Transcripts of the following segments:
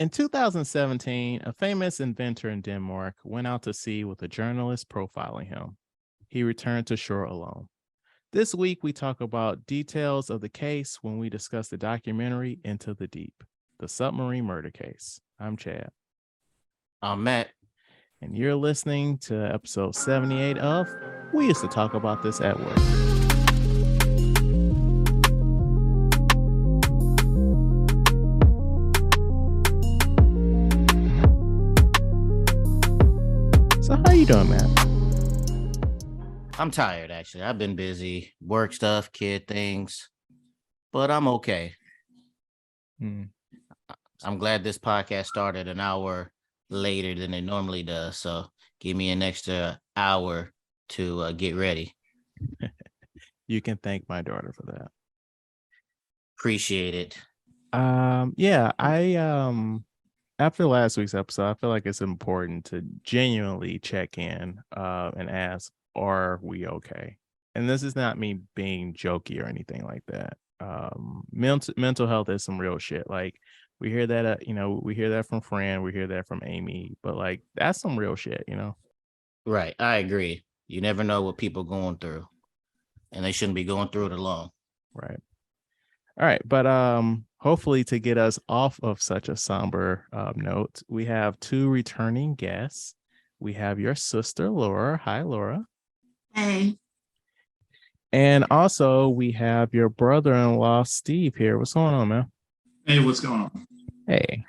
In 2017, a famous inventor in Denmark went out to sea with a journalist profiling him. He returned to shore alone. This week, we talk about details of the case when we discuss the documentary Into the Deep, the submarine murder case. I'm Chad. I'm Matt. And you're listening to episode 78 of We Used to Talk About This at Work. So how you doing, man? I'm tired, actually. I've been busy, work stuff, kid things, but I'm okay. I'm glad this podcast started an hour later than it normally does. So give me an extra hour to get ready. You can thank my daughter for that. Appreciate it. Yeah, I after last week's episode, I feel like it's important to genuinely check in and ask, are we okay? And this is not me being jokey or anything like that. Mental health is some real shit. Like we hear that, we hear that from Fran, we hear that from Amy, but like that's some real shit, Right. I agree. You never know what people are going through, and they shouldn't be going through it alone. Right. All right, but hopefully to get us off of such a somber note, we have two returning guests. We have your sister Laura. Hi, Laura. Hey. And also we have your brother-in-law Steve here. What's going on, man? Hey, what's going on? Hey.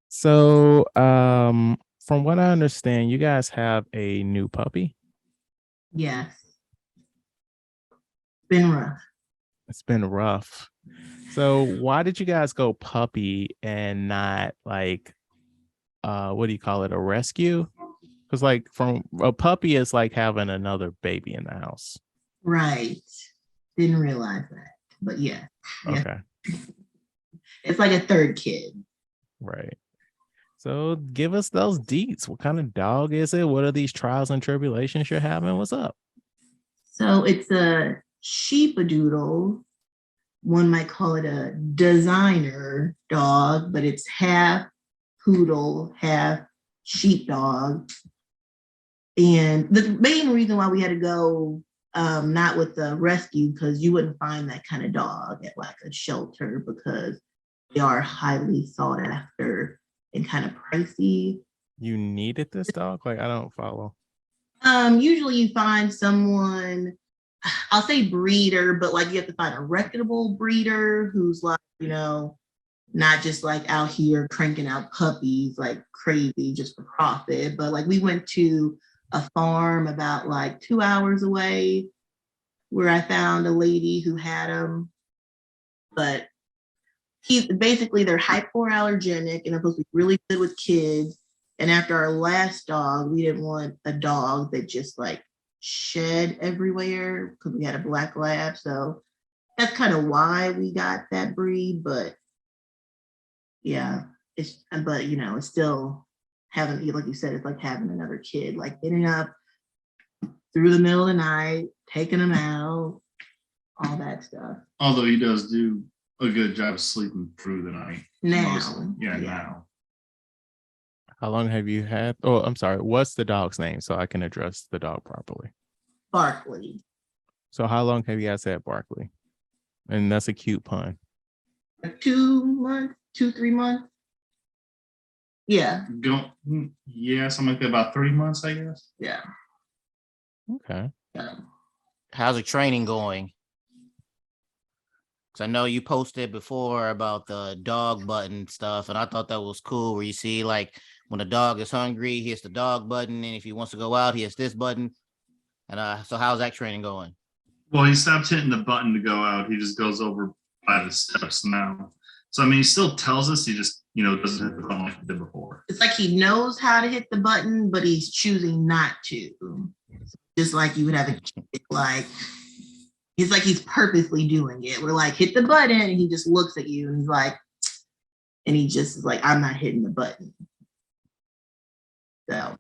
So, from what I understand, you guys have a new puppy. Yes. Been rough. It's been rough. So why did you guys go puppy and not like what do you call it, a rescue? Because like from a puppy is like having another baby in the house. Right. Didn't realize that. But yeah. Okay. It's like a third kid. Right. So give us those deets. What kind of dog is it? What are these trials and tribulations you're having? What's up? So it's a sheepadoodle. One might call it a designer dog, but it's half poodle, half sheepdog. And the main reason why we had to go not with the rescue, because you wouldn't find that kind of dog at like a shelter because they are highly sought after and kind of pricey. You needed this dog? Like I don't follow. Usually you find someone, I'll say breeder, but like you have to find a reputable breeder who's like, not just like out here cranking out puppies like crazy just for profit. But like we went to a farm about like 2 hours away where I found a lady who had them. But they're hypoallergenic and they're supposed to be really good with kids. And after our last dog, we didn't want a dog that just like shed everywhere because we had a black lab. So that's kind of why we got that breed. But yeah, it's still having, like you said, it's like having another kid, like getting up through the middle of the night, taking them out, all that stuff. Although he does do a good job of sleeping through the night. Now. Now. How long have you had? Oh, I'm sorry. What's the dog's name so I can address the dog properly? Barkley. So how long have you guys had Barkley? And that's a cute pun. 2 months, 3 months. Yeah. Something like that, about 3 months, I guess. Yeah. Okay. How's the training going? Because I know you posted before about the dog button stuff, and I thought that was cool, where you see like when a dog is hungry, he hits the dog button, and if he wants to go out, he hits this button. And so how's that training going? Well, he stopped hitting the button to go out. He just goes over by the steps now. So, I mean, he still tells us, he just, doesn't hit the button like he did before. It's like he knows how to hit the button, but he's choosing not to. Just like you would have a kid, like, it's like he's purposely doing it. We're like, hit the button, and he just looks at you, and he's like, and he just is like, I'm not hitting the button. So.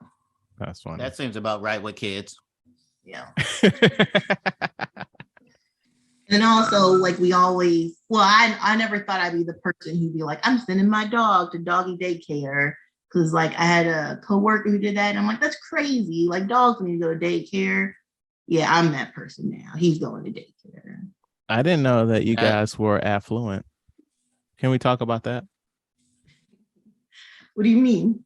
That's funny. That seems about right with kids. Yeah. And And also, like we always, well, I never thought I'd be the person who'd be like, I'm sending my dog to doggy daycare. Cause like I had a coworker who did that. And I'm like, that's crazy. Like dogs need to go to daycare. Yeah, I'm that person now. He's going to daycare. I didn't know that you That- guys were affluent. Can we talk about that? What do you mean?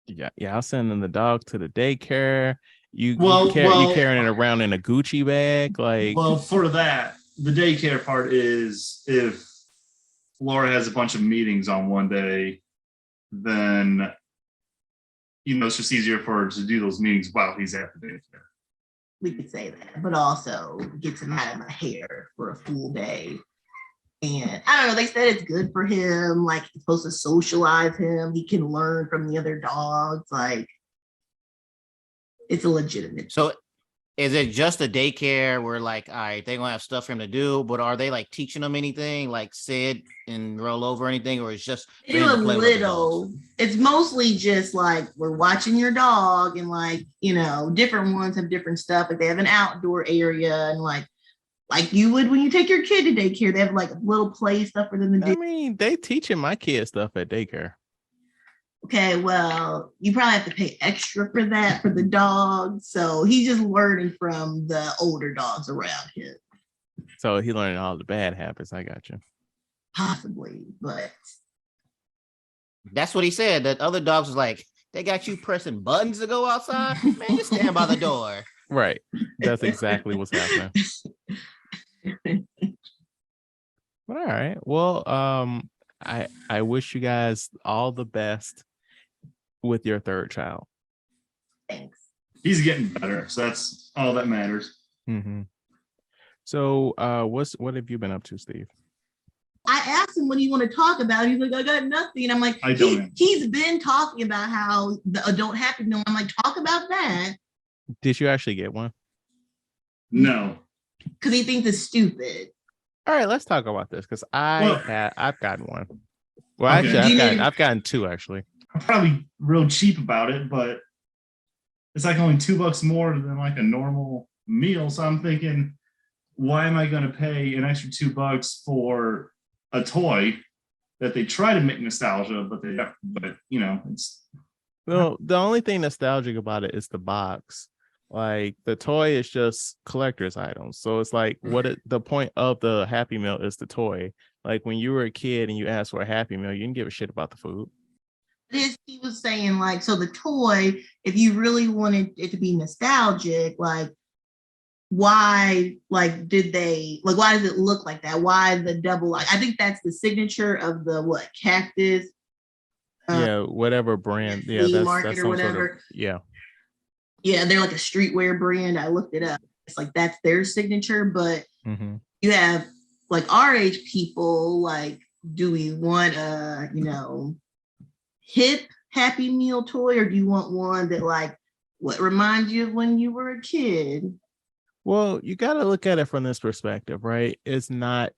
Yeah, I'll send the dog to the daycare. You Well, carrying it around in a Gucci bag, like Well, for that, the daycare part is if Laura has a bunch of meetings on one day, then it's just easier for her to do those meetings while he's at the daycare. We could say that, but also gets him out of my hair for a full day. And I don't know, they said it's good for him. Like it's supposed to socialize him. He can learn from the other dogs. Like it's a legitimate. So is it just a daycare where like, all right, they're gonna have stuff for him to do, but are they like teaching him anything, like sit and roll over or anything, or it's just They do a little. It's mostly just like we're watching your dog, and like different ones have different stuff. Like they have an outdoor area, and like you would when you take your kid to daycare, they have like little play stuff for them to do. I mean, they teaching my kids stuff at daycare. Okay, well, you probably have to pay extra for that for the dog. So he's just learning from the older dogs around him. So he learning all the bad habits. I got you. Possibly, but That's what he said. That other dogs was like, they got you pressing buttons to go outside. Man, just stand by the door. Right. That's exactly what's happening. But all right. Well, I wish you guys all the best with your third child. thanks. He's getting better, so that's all that matters. Mm-hmm. So, what have you been up to, Steve? I asked him what do you want to talk about. He's like, I got nothing. I'm like, I don't. he's been talking about how the adult happy meal. I'm like, talk about that. Did you actually get one? No. Because he thinks it's stupid. All right, let's talk about this because I've gotten one. Well, Okay. actually, I've gotten two actually. I'm probably real cheap about it, but it's like only $2 more than like a normal meal. So I'm thinking, why am I going to pay an extra $2 for a toy that they try to make nostalgia, but it's. Well, the only thing nostalgic about it is the box. Like the toy is just collector's items. So it's like the point of the Happy Meal is the toy. Like when you were a kid and you asked for a Happy Meal, you didn't give a shit about the food. He was saying like, so the toy, if you really wanted it to be nostalgic, like why did they why does it look like that? Why the double? I think that's the signature of the cactus. Yeah, whatever brand. Yeah, that's or some whatever. sort of, yeah. Yeah, they're like a streetwear brand. I looked it up. It's like that's their signature, but you have like our age people, like, do we want a hip Happy Meal toy, or do you want one that like what reminds you of when you were a kid? Well, you got to look at it from this perspective, right? It's not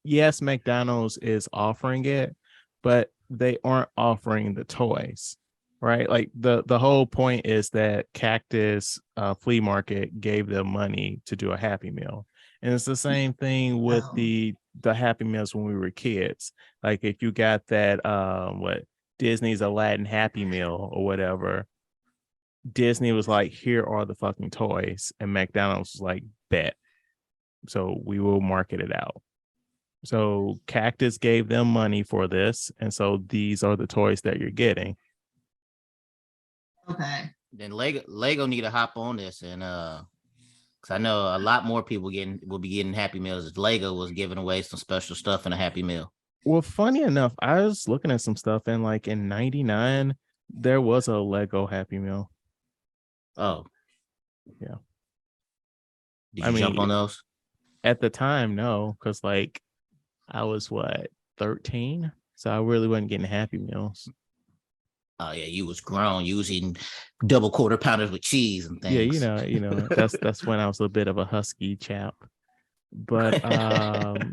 yes, McDonald's is offering it, but they aren't offering the toys, right? Like the whole point is that Cactus Flea Market gave them money to do a Happy Meal. And it's the same thing with the Happy Meals when we were kids. Like if you got that Disney's Aladdin Happy Meal or whatever, Disney was like, here are the fucking toys, and McDonald's was like, bet. So we will market it out. So Cactus gave them money for this, and so these are the toys that you're getting. Okay. Then Lego need to hop on this, and because I know a lot more people will be getting Happy Meals if Lego was giving away some special stuff in a Happy Meal. Well, funny enough, I was looking at some stuff, and like in '99, there was a Lego Happy Meal. Oh, yeah. Did you jump on those? At the time, no, because like I was 13, so I really wasn't getting Happy Meals. Oh yeah, you was grown. You was eating double quarter pounders with cheese and things. Yeah, that's when I was a bit of a husky chap. But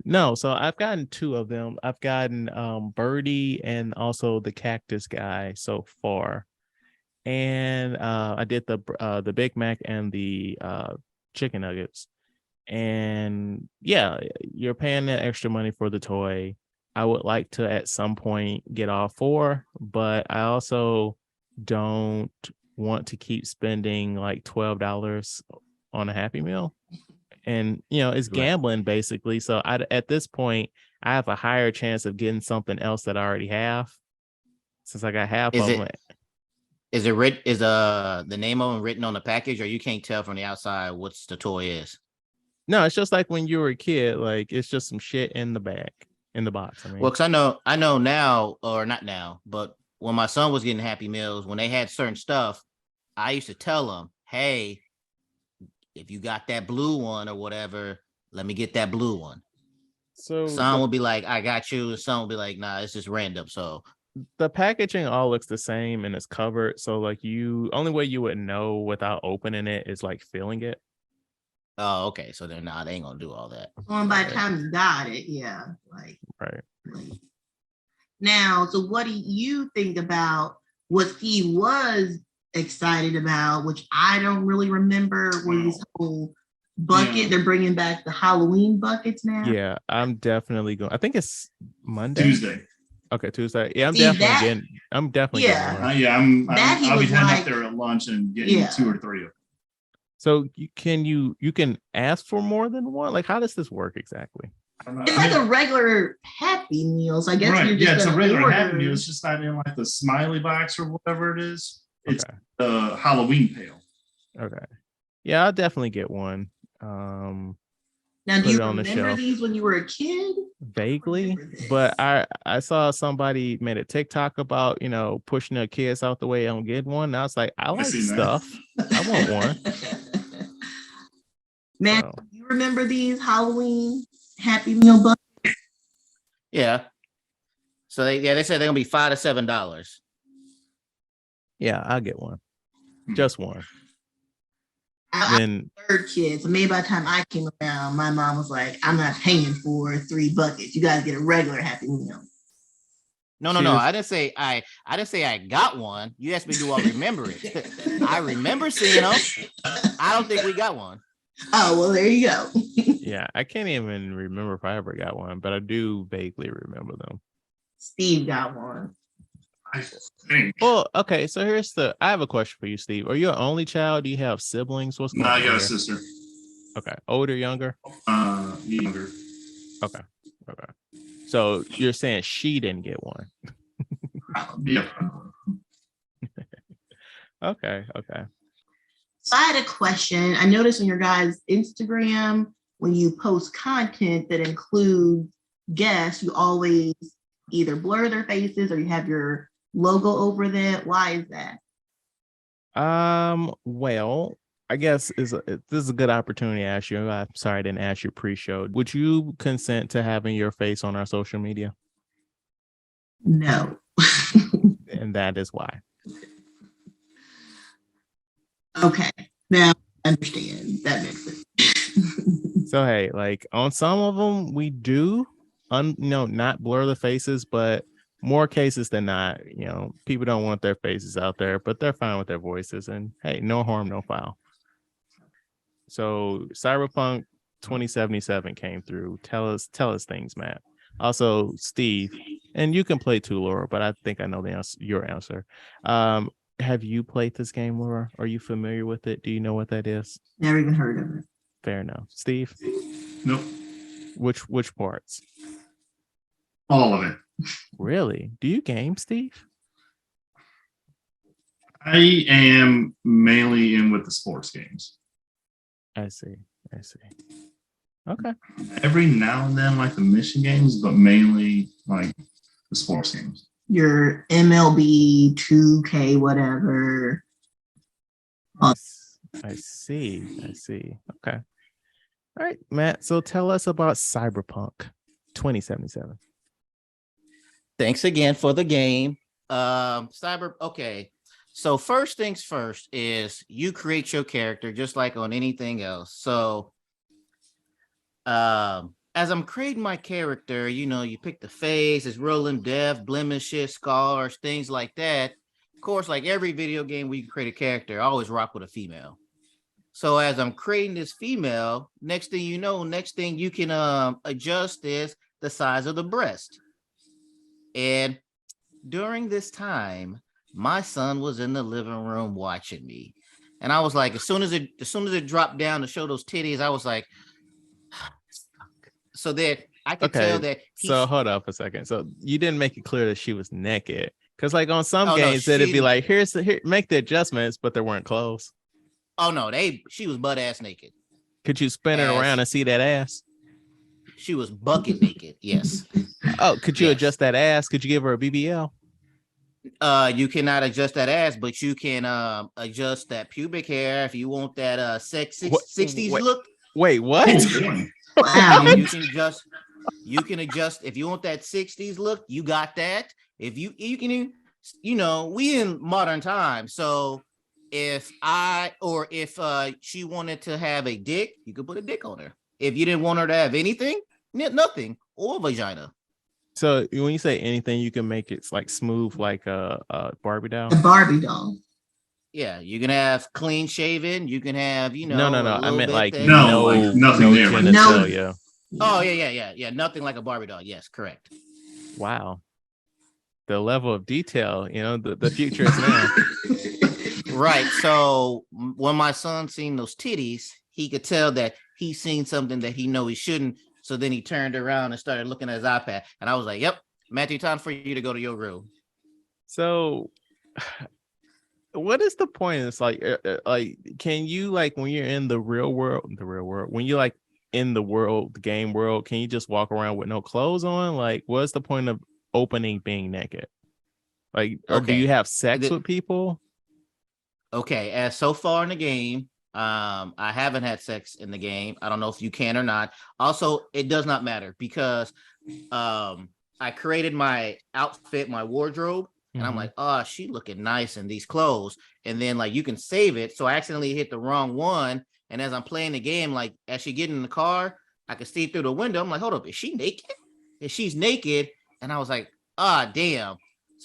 no, so I've gotten two of them. I've gotten Birdie and also the Cactus guy so far. And I did the Big Mac and the chicken nuggets. And yeah, you're paying that extra money for the toy. I would like to at some point get all 4, but I also don't want to keep spending like $12 on a Happy Meal. And it's Right. gambling basically. So at this point, I have a higher chance of getting something else that I already have, since I got half Is of them. it is the name of them written on the package, or you can't tell from the outside what's the toy is? No, it's just like when you were a kid. Like it's just some shit in the box. I mean, Well, because I know now, or not now, but when my son was getting Happy Meals, when they had certain stuff, I used to tell him, "Hey, if you got that blue one or whatever, let me get that blue one." so Some will be like, "I got you," and some will be like, "Nah, it's just random." So, the packaging all looks the same and it's covered. So like only way you would know without opening it is like feeling it. oh, okay. So then, nah, they ain't gonna do all that. By the Right. time you got it, yeah. Right. Now, so what do you think about what Steve was excited about, which I don't really remember, was this whole bucket. Yeah. They're bringing back the Halloween buckets now. Yeah, I'm definitely going. I think it's Monday. Tuesday. Okay, Tuesday. Yeah, I'm See, definitely that- getting. I'm definitely Yeah. getting one. Yeah, That he I'll be was heading like- up there at lunch and getting Yeah. 2 or 3 of them. So you can ask for more than one. Like, how does this work exactly? I don't know. It's I like mean, a regular Happy Meal. So I guess right. you're just Yeah, it's a gonna regular order. Happy Meal. It's just not in like the smiley box or whatever it is. It's Okay. the Halloween pail. Okay. Yeah, I'll definitely get one. Now, do put you it on the remember shelf. these when you were a kid? Vaguely, remember this. but I saw somebody made a TikTok about pushing their kids out the way and getting one. And I was like, I like seen that. stuff. I want one. Man, So, you remember these Halloween Happy Meal buckets? Yeah. So they said they're gonna be $5 to $7. yeah, I'll get one. Hmm. Just one. I Then third kid, so maybe by the time I came around, my mom was like, "I'm not paying for 3 buckets. You guys get a regular Happy Meal." No. Cheers. I didn't say I got one. You asked me, do I remember it? I remember seeing them. I don't think we got one. Oh well, there you go. yeah, I can't even remember if I ever got one, but I do vaguely remember them. Steve got one. I think. Well, okay, so I have a question for you, Steve. Are you an only child? Do you have siblings? What's going No, I on got a here? sister. Okay, older, younger? Younger. Okay. So you're saying she didn't get one? Yep. Okay. So I had a question. I noticed on your guys' Instagram, when you post content that includes guests, you always either blur their faces or you have your logo over that. Why is that? Well, I guess this is a good opportunity to ask you. I'm sorry I didn't ask you pre-show. Would you consent to having your face on our social media? No. And that is why. Okay. Now I understand. That makes sense. So hey, like on some of them we do not blur the faces, but more cases than not, people don't want their faces out there, but they're fine with their voices. And hey, no harm, no foul. So Cyberpunk 2077 came through. Tell us things, Matt. Also, Steve, and you can play too, Laura, but I think I know your answer. Have you played this game, Laura? Are you familiar with it? Do you know what that is? Never even heard of it. Fair enough. Steve, Nope. which parts? All of it. Really? Do you game, Steve? I am mainly in with the sports games. I see. Okay. Every now and then, like the mission games, but mainly like the sports games. Your MLB, 2K, whatever. I see. Okay. All right, Matt. So tell us about Cyberpunk 2077. Thanks again for the game. Okay. So first things first is you create your character just like on anything else. So as I'm creating my character, you pick the face, it's rolling death, blemishes, scars, things like that. Of course, like every video game where you can create a character, I always rock with a female. So as I'm creating this female, next thing you can adjust is the size of the breast. And during this time, my son was in the living room watching me. And I was like, as soon as it dropped down to show those titties, I was like, so that I could tell Okay, that so hold up a second. So you didn't make it clear that she was naked, because like on some Oh, no, games it'd be she- like, here, make the adjustments, but there weren't clothes. oh no, she was butt ass naked. Could you spin it Ass. around and see that ass? She was bucket naked. Yes. Oh, could you Yes. adjust that ass? Could you give her a BBL? You cannot adjust that ass, but you can adjust that pubic hair if you want that 60s Wait. look. Wait, what? Wow. And you can adjust if you want that 60s look, you got that. If you can, we in modern times. So if she wanted to have a dick, you could put a dick on her. If you didn't want her to have anything, nothing, or vagina. So when you say anything, you can make it like smooth, like a Barbie doll. The Barbie doll. Yeah, you can have clean shaven. You can have, No. I meant like that- No, like nothing there. genitalia. Oh yeah. Nothing like a Barbie doll. Yes, correct. Wow, the level of detail. The future is now. Right. So when my son seen those titties, he could tell that he seen something that he know he shouldn't. So then he turned around and started looking at his iPad, and I was like, "Yep, Matthew, time for you to go to your room." So, what is the point? It's like can you, like, when you're in the real world, when you like in the game world, can you just walk around with no clothes on? Like, what's the point of opening being naked? Like, or do Okay. you have sex with people? Okay, as so far in the game, I haven't had sex in the game. I don't know if you can or not. Also, it does not matter because I created my outfit, my wardrobe, and I'm like, oh, she looking nice in these clothes. And then like you can save it. So I accidentally hit the wrong one. And as I'm playing the game, like as she get in the car, I can see through the window. I'm like, hold up, is she naked? And she's naked. And I was like, damn.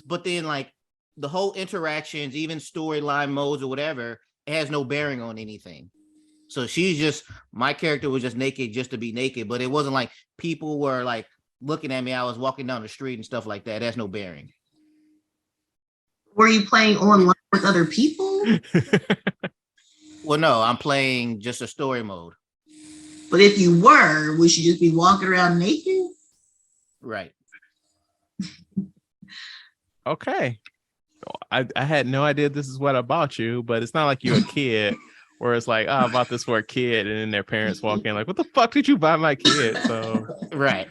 But then like the whole interactions, even storyline modes or whatever, it has no bearing on anything. So my character was just naked just to be naked, but it wasn't like people were like looking at me. I was walking down the street and stuff like that. That's no bearing. Were you playing online with other people? Well, no, I'm playing just a story mode. But if you were, would you just be walking around naked? Right. Okay. I had no idea this is what I bought you, but it's not like you're a kid where it's like, I bought this for a kid, and then their parents walk in like, what the fuck did you buy my kid? So Right.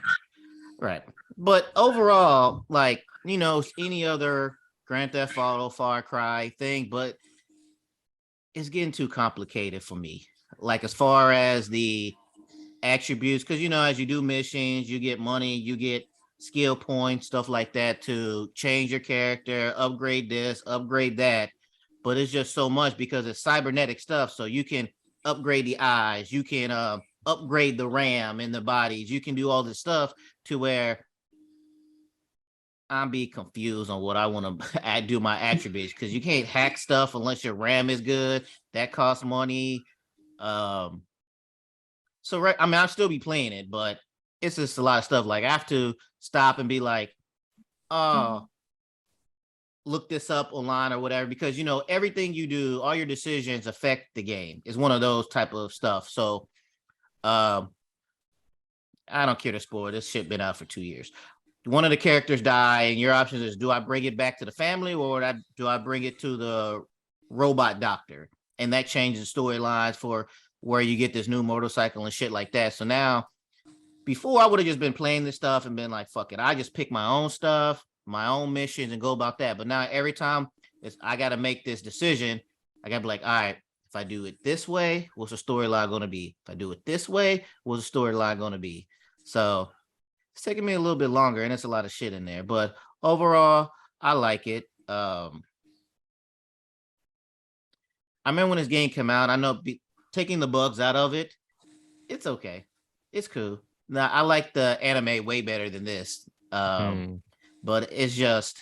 But overall, like, any other Grand Theft Auto, Far Cry thing, but it's getting too complicated for me. Like as far as the attributes, because as you do missions, you get money, you get skill points, stuff like that to change your character, upgrade this, upgrade that. But it's just so much because it's cybernetic stuff. So you can upgrade the eyes, you can upgrade the RAM in the bodies, you can do all this stuff to where I'm be confused on what I want to do my attributes, because you can't hack stuff unless your RAM is good. That costs money. So right, I mean, I'll still be playing it, but it's just a lot of stuff. Like I have to stop and be like, oh, look this up online or whatever, because everything you do, all your decisions affect the game. It's one of those type of stuff. So I don't care to spoil. This shit been out for 2 years. One of the characters die, and your options is, do I bring it back to the family, or do I bring it to the robot doctor? And that changes storylines for where you get this new motorcycle and shit like that. So now, before I would have just been playing this stuff and been like, fuck it, I just pick my own stuff, my own missions, and go about that. But now every time I got to make this decision, I got to be like, all right, if I do it this way, what's the storyline going to be? If I do it this way, what's the storyline going to be? So it's taking me a little bit longer, and it's a lot of shit in there. But overall, I like it. I remember when this game came out, I know taking the bugs out of it, it's okay. It's cool. Now, I like the anime way better than this. But it's just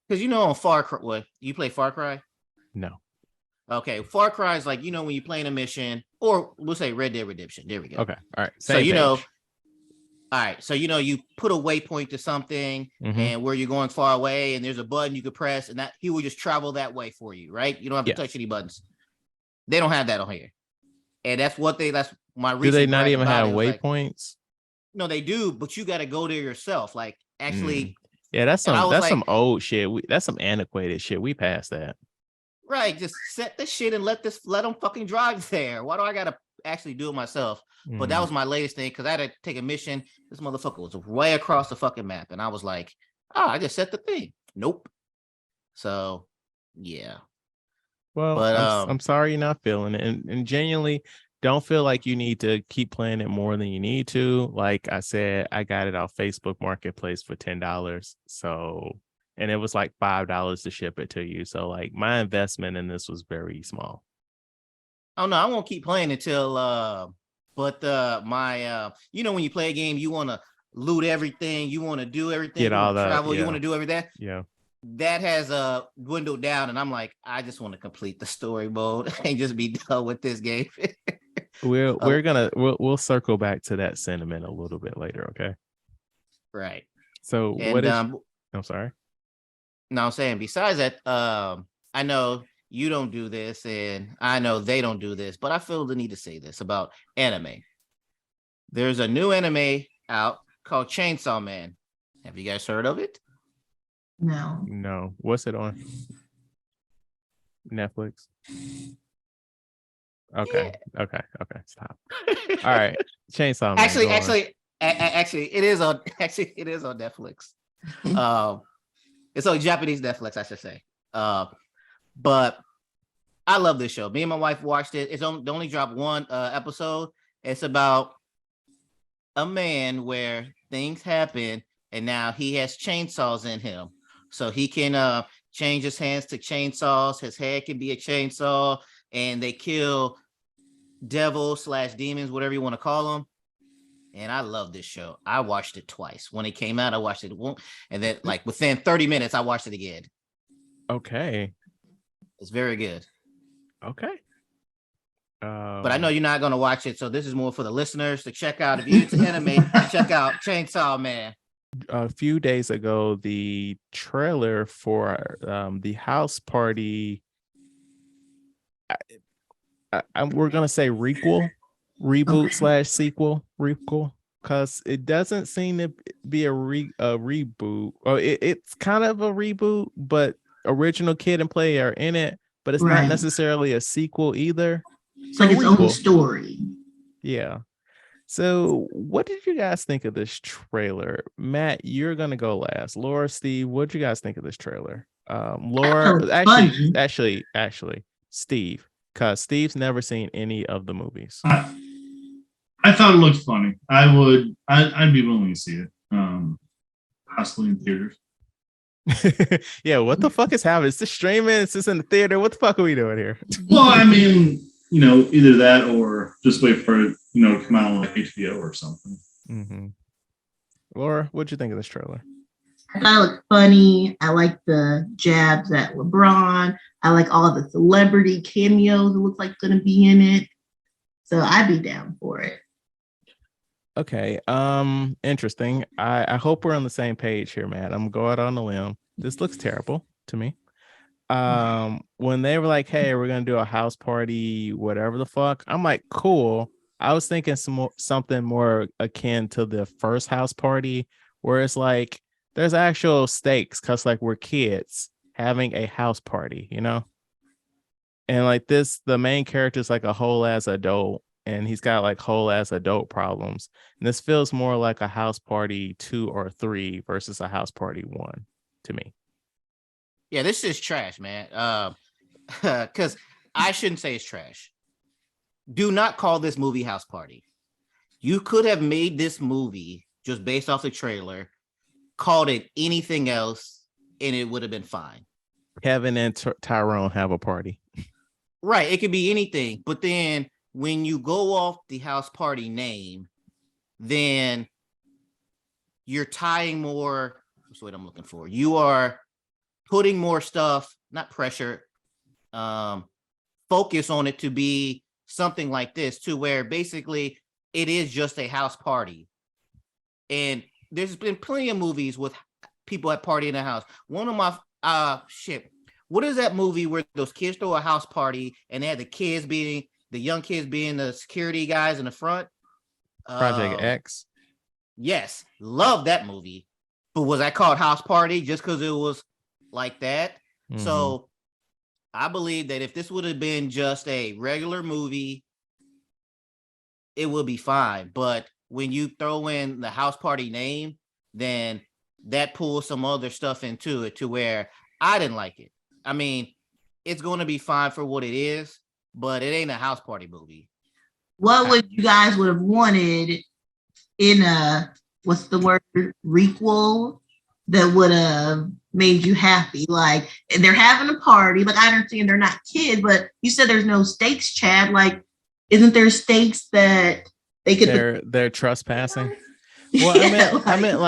because on Far Cry, what, you play Far Cry? No. Okay, Far Cry is like, when you're playing a mission, or we'll say Red Dead Redemption. There we go. Okay. All right. So Same all page. right. So you put a waypoint to something, Mhm. and where you're going far away, and there's a button you could press, and that he will just travel that way for you, right? You don't have to Yeah. touch any buttons. They don't have that on here, and that's my Do recent. they not gripe even about have it was like, waypoints? no, they do, but you got to go there yourself. Like actually, Yeah, that's and I some was some like, old shit. That's some antiquated shit. We passed that. right, just set this shit and let them fucking drive there. Why do I gotta actually do it myself? But that Mm. was my latest thing because I had to take a mission. This motherfucker was way across the fucking map, and I was like, I just set the thing. Nope. So, yeah. Well, But I'm sorry you're not feeling it, and genuinely don't feel like you need to keep playing it more than you need to. Like I said, I got it off Facebook Marketplace for $10. So, and it was like $5 to ship it to you. So, like my investment in this was very small. oh no, I won't keep playing until but my when you play a game, you want to loot everything, you want to do everything, Get you all want to that, travel, you yeah. want to do everything. Yeah. That has dwindled down, and I'm like, I just want to complete the story mode and just be done with this game. We'll circle back to that sentiment a little bit later, okay? Right. So And what is I'm sorry. no, I'm saying besides that, I know you don't do this, and I know they don't do this, but I feel the need to say this about anime. There's a new anime out called Chainsaw Man. Have you guys heard of it? No. What's it on? Netflix. Okay. Stop. All right. Chainsaw Man. Actually, go on. actually, it is on. Actually, it is on Netflix. It's on Japanese Netflix, I should say. But I love this show. Me and my wife watched it. They only dropped one episode. It's about a man where things happen, and now he has chainsaws in him, so he can change his hands to chainsaws. His head can be a chainsaw, and they kill devil/demons, whatever you want to call them. And I love this show. I watched it twice. When it came out, I watched it once, and then like within 30 minutes, I watched it again. Okay. It's very good. Okay. But I know you're not going to watch it, so this is more for the listeners to check out. If you're into anime, check out Chainsaw Man. A few days ago, the trailer for the house party, we're gonna say reboot/sequel, because it doesn't seem to be a reboot, or it's kind of a reboot, but original Kid and Play are in it, but it's not necessarily a sequel either. It's like its own story. Yeah. So what did you guys think of this trailer? Matt, you're gonna go last. Laura, Steve, what did you guys think of this trailer? Laura, actually, Steve, because Steve's never seen any of the movies. I thought it looked funny. I'd be willing to see it. Possibly in theaters. Yeah, what the fuck is happening? It's just streaming, it's just in the theater. What the fuck are we doing here? Well, I mean, either that or just wait for it, to come out on like HBO or something. Mm-hmm. Laura, what'd you think of this trailer? I thought it looked funny. I like the jabs at LeBron. I like all the celebrity cameos. It looks like going to be in it. So I'd be down for it. Okay. Interesting. I hope we're on the same page here, Matt. I'm gonna go out on a limb. This looks terrible to me. When they were like, hey, we're gonna do a house party, whatever the fuck, I'm like, cool. I was thinking something more akin to the first house party, where it's like there's actual stakes, because like we're kids having a house party, and like this, the main character is like a whole ass adult, and he's got like whole ass adult problems, and this feels more like a house party 2 or 3 versus a house party 1 to me. Yeah, this is trash, man. Because I shouldn't say it's trash. Do not call this movie House Party. You could have made this movie just based off the trailer, called it anything else, and it would have been fine. Kevin and Tyrone have a party. Right. It could be anything. But then when you go off the house party name, then you're tying more. What's what I'm looking for? You are putting more stuff, not pressure, focus on it to be something like this, to where basically it is just a house party. And there's been plenty of movies with people at party in the house. One of my what is that movie where those kids throw a house party and they had the young kids being the security guys in the front? Project X. Yes, love that movie. But was that called House Party just because it was like that? Mhm. So I believe that if this would have been just a regular movie, it would be fine. But when you throw in the house party name, then that pulls some other stuff into it to where I didn't like it. I mean, it's going to be fine for what it is, but it ain't a house party movie. What would you guys would have wanted in a, what's the word, requel, that would have made you happy? Like, they're having a party. Like, I understand they're not kids, but you said there's no stakes, Chad. Like, isn't there stakes that they could? They're trespassing. Well, Yeah, I meant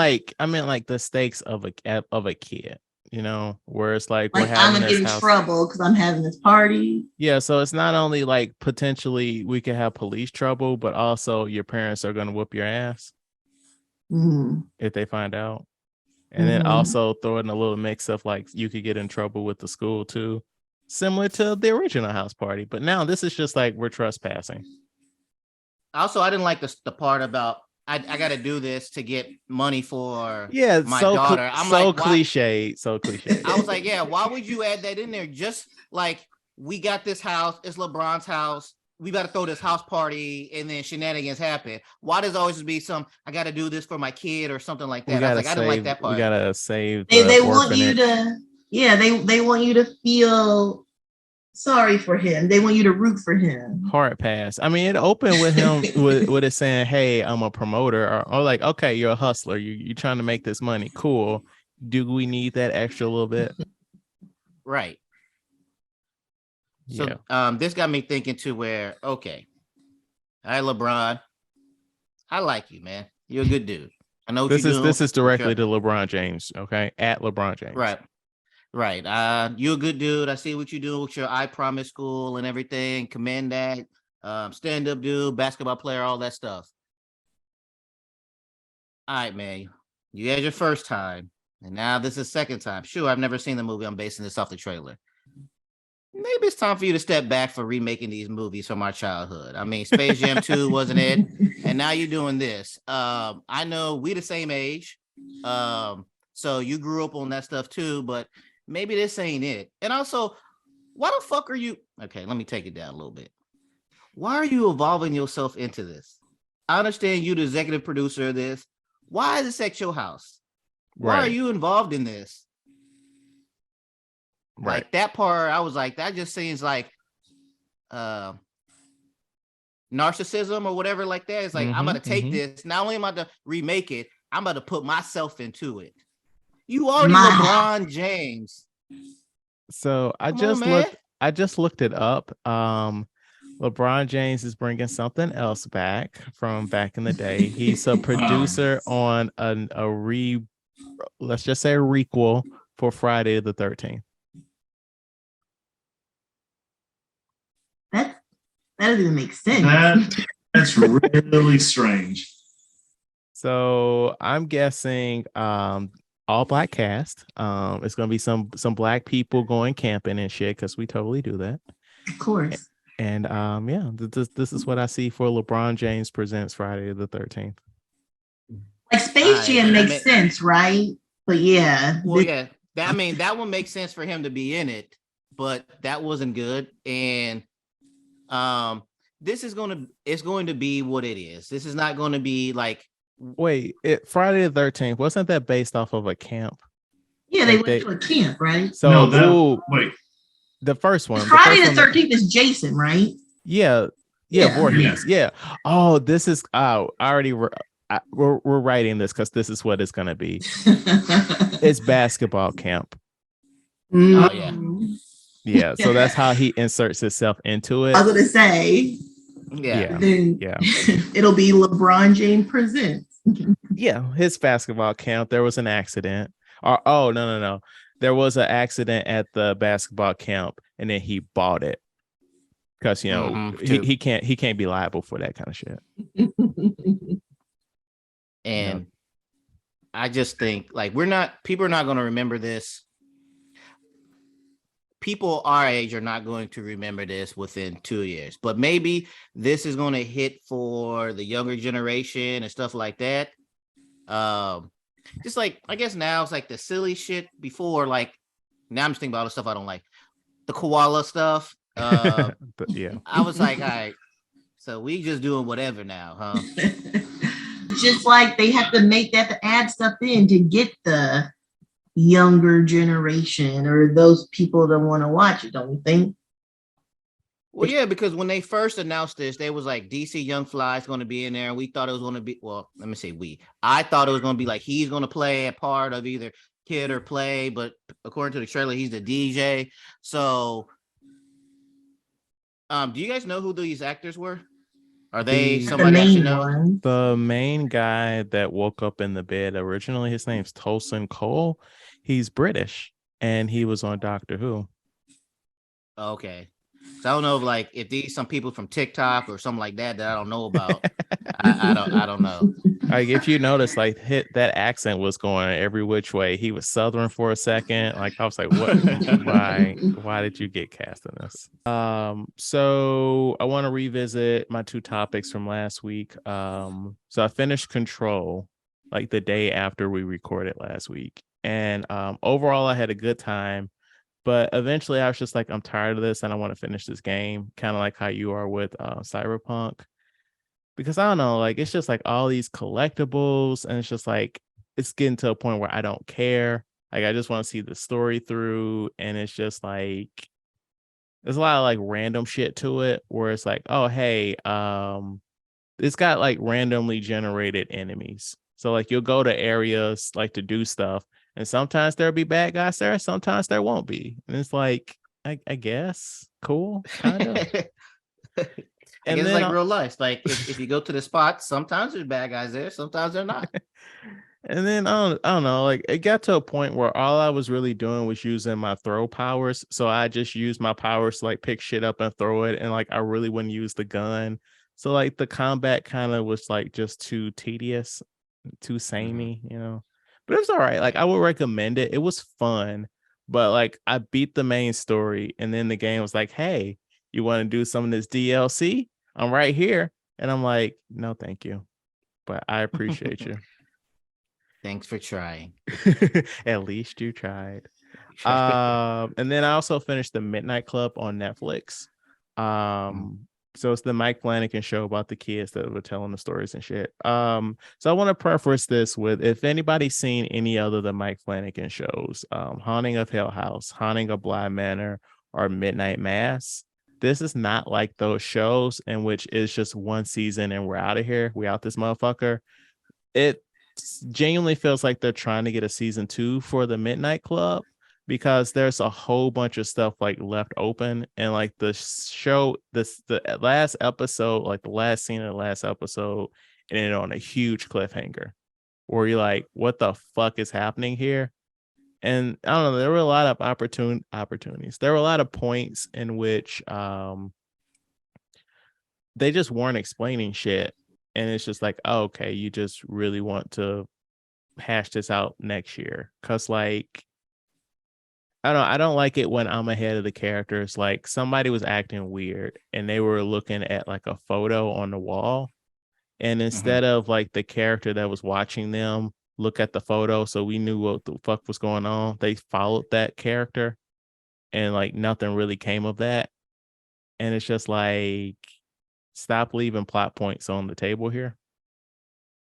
like the stakes of a kid. You know, where it's like we're I'm having gonna get in this house. trouble because I'm having this party. Yeah, so it's not only like potentially we could have police trouble, but also your parents are going to whoop your ass Mhm. if they find out. And then Mhm. also throw in a little mix of like you could get in trouble with the school too, similar to the original house party. But now this is just like we're trespassing. Also, I didn't like the part about I got to do this to get money for my so daughter. I'm so like, why? cliche, so cliche. I was like, yeah, why would you add that in there? Just like, we got this house, it's LeBron's house. We got to throw this house party, and then shenanigans happen. Why does it always be I got to do this for my kid or something like that? I was like, I didn't like that part. We gotta save. They want you to, yeah, they want you to feel sorry for him. They want you to root for him. Hard pass. I mean, it opened with him with it saying, "Hey, I'm a promoter," or like, "Okay, you're a hustler. You're trying to make this money. Cool. Do we need that extra little bit?" Right. So Yeah. this got me thinking to where, okay, all right, LeBron, I like you, man. You're a good dude. I know what This you're doing. is directly to LeBron James. Okay, at LeBron James. Right. You're a good dude. I see what you do with your I Promise School and everything. Commend that. Stand up dude, basketball player, all that stuff. All right, man. You had your first time, and now this is second time. Sure, I've never seen the movie. I'm basing this off the trailer. Maybe it's time for you to step back for remaking these movies from our childhood. I mean, Space Jam 2 wasn't it? And now you're doing this. I know we the same age. So you grew up on that stuff too, but maybe this ain't it. And also, why the fuck are you? Okay, let me take it down a little bit. Why are you evolving yourself into this? I understand you the executive producer of this. Why is this at your house? Why are you involved in this? Right. Like that part, I was like, that just seems like narcissism or whatever like that. It's like, I'm about to take this. Not only am I about to remake it, I'm about to put myself into it. You already LeBron James. So I just looked it up. LeBron James is bringing something else back from back in the day. He's a producer on let's just say a requel for Friday the 13th. That doesn't even make sense. That's really strange. So I'm guessing all black cast. It's gonna be some black people going camping and shit, because we totally do that. Of course. And yeah, this is what I see for LeBron James Presents Friday the 13th. Like Space Jam makes sense, right? But yeah. Well, yeah. That one makes sense for him to be in it, but that wasn't good. And this is it's going to be what it is. This is not going to be like, wait, Friday the 13th, wasn't that based off of a camp? Yeah, they went to a camp, right? So no, wait. The first one. Friday the 13th is Jason, right? Yeah. Voorhees. Yeah. Oh, this is we're writing this because this is what it's gonna be. It's basketball camp. Oh yeah. Yeah. So that's how he inserts himself into it. I was gonna say. Yeah. Then it'll be LeBron James Presents. Yeah, his basketball camp. There was an accident. Oh no. There was an accident at the basketball camp, and then he bought it. because True. he can't be liable for that kind of shit. And I just think like people are not going to remember this. People our age are not going to remember this within 2 years, but maybe this is going to hit for the younger generation and stuff like that. Just like, I guess now it's like the silly shit before, like now I'm just thinking about all the stuff I don't like. The koala stuff. Yeah. I was like, all right, so we just doing whatever now, huh? Just like they have to make that to add stuff in to get the younger generation or those people that want to watch it, don't you think? Well, yeah, because when they first announced this, they was like DC Young Fly is going to be in there, and we thought it was going to be. Well, let me say we. I thought it was going to be like he's going to play a part of either kid or play, but according to the trailer, he's the DJ. So, do you guys know who these actors were? Are they The somebody I should main know? one. The main guy that woke up in the bed originally, his name's Tolson Cole. He's British, and he was on Doctor Who. Okay. So I don't know if these some people from TikTok or something like that I don't know about. I don't know. Like if you notice, like that accent was going every which way. He was Southern for a second. Like I was like, what? Why did you get cast in this? So I want to revisit my 2 topics from last week. So I finished Control like the day after we recorded last week, and overall I had a good time. But eventually I was just like, I'm tired of this and I want to finish this game, kind of like how you are with Cyberpunk. Because I don't know, like it's just like all these collectibles, and it's just like it's getting to a point where I don't care. Like I just want to see the story through, and it's just like there's a lot of like random shit to it where it's like, oh hey, it's got like randomly generated enemies. So like you'll go to areas like to do stuff, and sometimes there'll be bad guys there, sometimes there won't be. And it's like, I guess, cool, kind of. I guess it's like real life. Like if you go to the spot, sometimes there's bad guys there, sometimes they're not. And then I don't know, like it got to a point where all I was really doing was using my throw powers. So I just used my powers to like pick shit up and throw it, and like I really wouldn't use the gun. So like the combat kind of was like just too tedious, too samey, But it was all right. Like I would recommend it. It was fun, but like I beat the main story, and then the game was like, hey, you want to do some of this DLC? I'm right here. And I'm like, no, thank you. But I appreciate you. Thanks for trying. At least you tried. And then I also finished the Midnight Club on Netflix. So it's the Mike Flanagan show about the kids that were telling the stories and shit. So I want to preface this with, if anybody's seen any other of the Mike Flanagan shows, Haunting of Hill House, Haunting of Bly Manor, or Midnight Mass, this is not like those shows in which it's just one season and we're out of here. We out this motherfucker. It genuinely feels like they're trying to get a season 2 for the Midnight Club, because there's a whole bunch of stuff like left open, and like the show, the last episode, like the last scene of the last episode, ended on a huge cliffhanger where you're like, what the fuck is happening here? And I don't know, there were a lot of opportunities. There were a lot of points in which they just weren't explaining shit. And it's just like, oh, okay, you just really want to hash this out next year. Cause like, I don't like it when I'm ahead of the characters. Like somebody was acting weird and they were looking at like a photo on the wall. And instead of like the character that was watching them look at the photo so we knew what the fuck was going on, they followed that character, and like nothing really came of that. And it's just like, stop leaving plot points on the table here.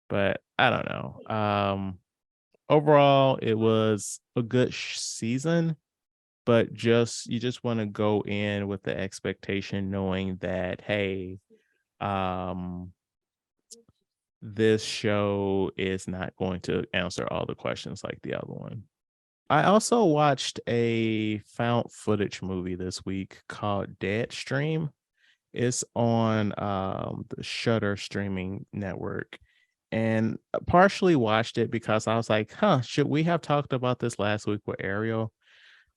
But I don't know. Overall, it was a good season, but you just want to go in with the expectation knowing that, hey, this show is not going to answer all the questions like the other one. I also watched a found footage movie this week called Deadstream. It's on the Shudder streaming network, and I partially watched it because I was like, should we have talked about this last week with Ariel?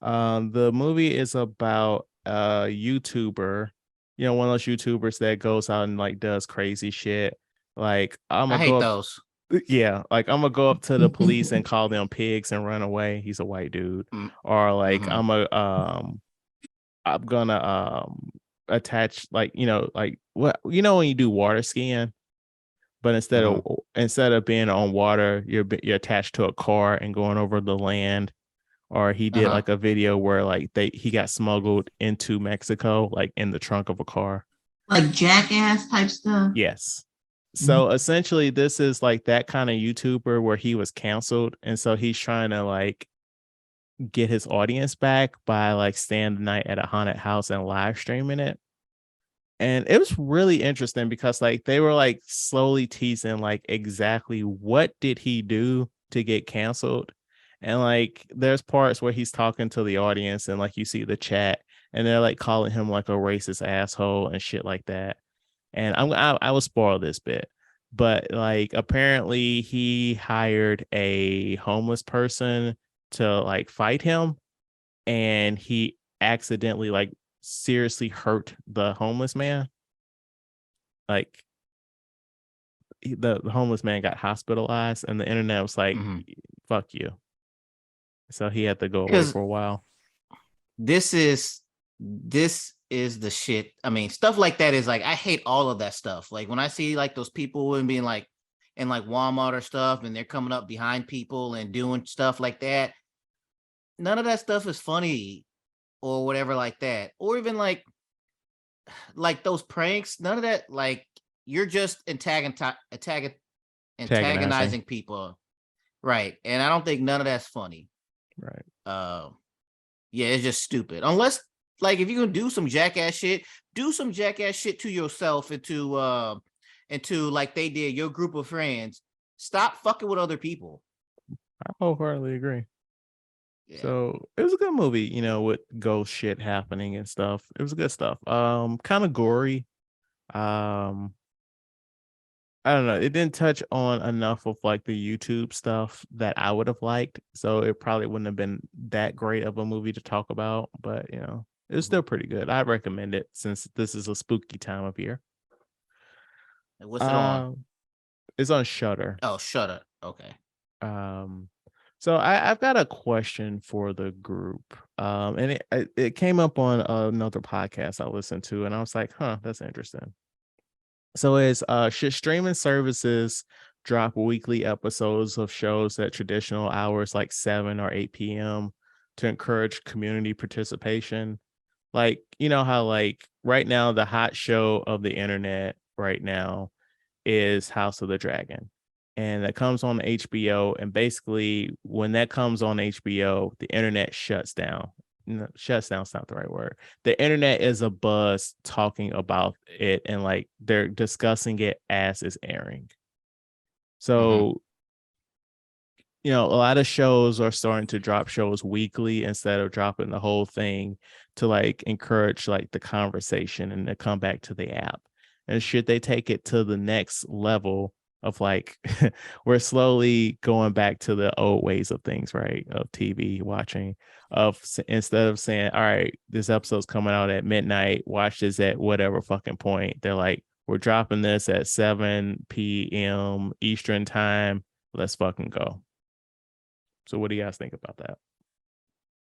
The movie is about a YouTuber one of those YouTubers that goes out and like does crazy shit. Like I'm I gonna hate go up, those. yeah, like I'm gonna go up to the police and call them pigs and run away. He's a white dude. Mm, Or like mhm. I'm gonna attach like like what when you do water skiing, but instead of being on water, you're attached to a car and going over the land. Or he did Uh-huh. like a video where like he got smuggled into Mexico, like in the trunk of a car. Like jackass type stuff. Yes. So essentially, this is like that kind of YouTuber where he was canceled, and so he's trying to like get his audience back by like staying the night at a haunted house and live streaming it. And it was really interesting because like they were like slowly teasing like exactly what did he do to get canceled. And like there's parts where he's talking to the audience and like you see the chat and they're like calling him like a racist asshole and shit like that. And I will spoil this bit, but like apparently he hired a homeless person to like fight him, and he accidentally like seriously hurt the homeless man. Like the homeless man got hospitalized, and the internet was like, Mhm. "Fuck you." So he had to go away Because for a while. this is the shit. I mean, stuff like that is like I hate all of that stuff. Like when I see like those people and being like in like Walmart or stuff, and they're coming up behind people and doing stuff like that. None of that stuff is funny or whatever like that. Or even like those pranks. None of that. Like you're just Antagonizing. antagonizing people, right? And I don't think none of that's funny. Right. Yeah, it's just stupid. Unless like if you're gonna do some jackass shit, do some jackass shit to yourself and to like they did your group of friends. Stop fucking with other people. I wholeheartedly agree. Yeah. So it was a good movie, with ghost shit happening and stuff. It was good stuff. Kind of gory. Um, I don't know. It didn't touch on enough of like the YouTube stuff that I would have liked. So it probably wouldn't have been that great of a movie to talk about, but it was still pretty good. I recommend it since this is a spooky time of year. And what's it on? It's on Shudder. Oh, shut up. Okay. So I've got a question for the group. And it came up on another podcast I listened to, and I was like, huh, that's interesting. So should streaming services drop weekly episodes of shows at traditional hours like 7 or 8 p.m. to encourage community participation? Like, how like right now the hot show of the internet right now is House of the Dragon. And that comes on HBO. And basically, when that comes on HBO, the internet shuts down. No, shuts down's not the right word. The internet is a buzz talking about it, and like they're discussing it as it's airing. So, a lot of shows are starting to drop shows weekly instead of dropping the whole thing to like encourage like the conversation and to come back to the app. And should they take it to the next level of like, we're slowly going back to the old ways of things, right? Of TV watching, instead of saying, all right, this episode's coming out at midnight, watch this at whatever fucking point. They're like, we're dropping this at 7 p.m. Eastern time. Let's fucking go. So what do you guys think about that?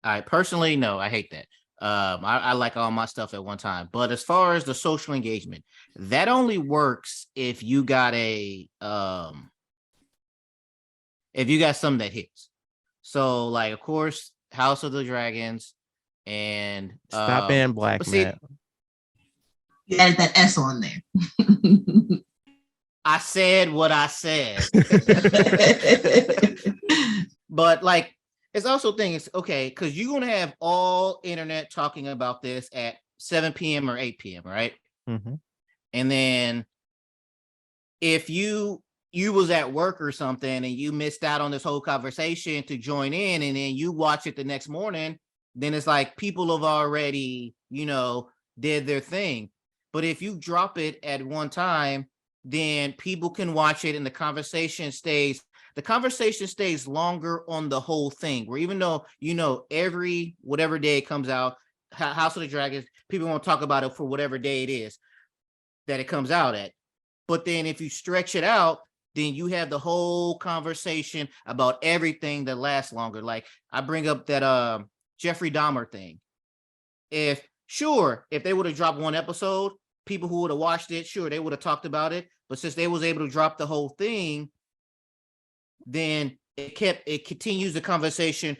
I personally, no, I hate that. I like all my stuff at one time. But as far as the social engagement, that only works if you got something that hits. So like of course, House of the Dragons and Stop being black, but see, Matt. You added that S on there. I said what I said. But like it's also things, okay, because you're gonna have all internet talking about this at 7 p.m. or 8 p.m., right? Mm-hmm. And then if you was at work or something and you missed out on this whole conversation to join in, and then you watch it the next morning, then it's like people have already, did their thing. But if you drop it at one time, then people can watch it and the conversation stays longer on the whole thing. Where even though every whatever day it comes out, House of the Dragons, people won't talk about it for whatever day it is that it comes out at. But then if you stretch it out, then you have the whole conversation about everything that lasts longer. Like I bring up that Jeffrey Dahmer thing. If they would have dropped one episode, people who would have watched it, sure, they would have talked about it. But since they was able to drop the whole thing, then it continues the conversation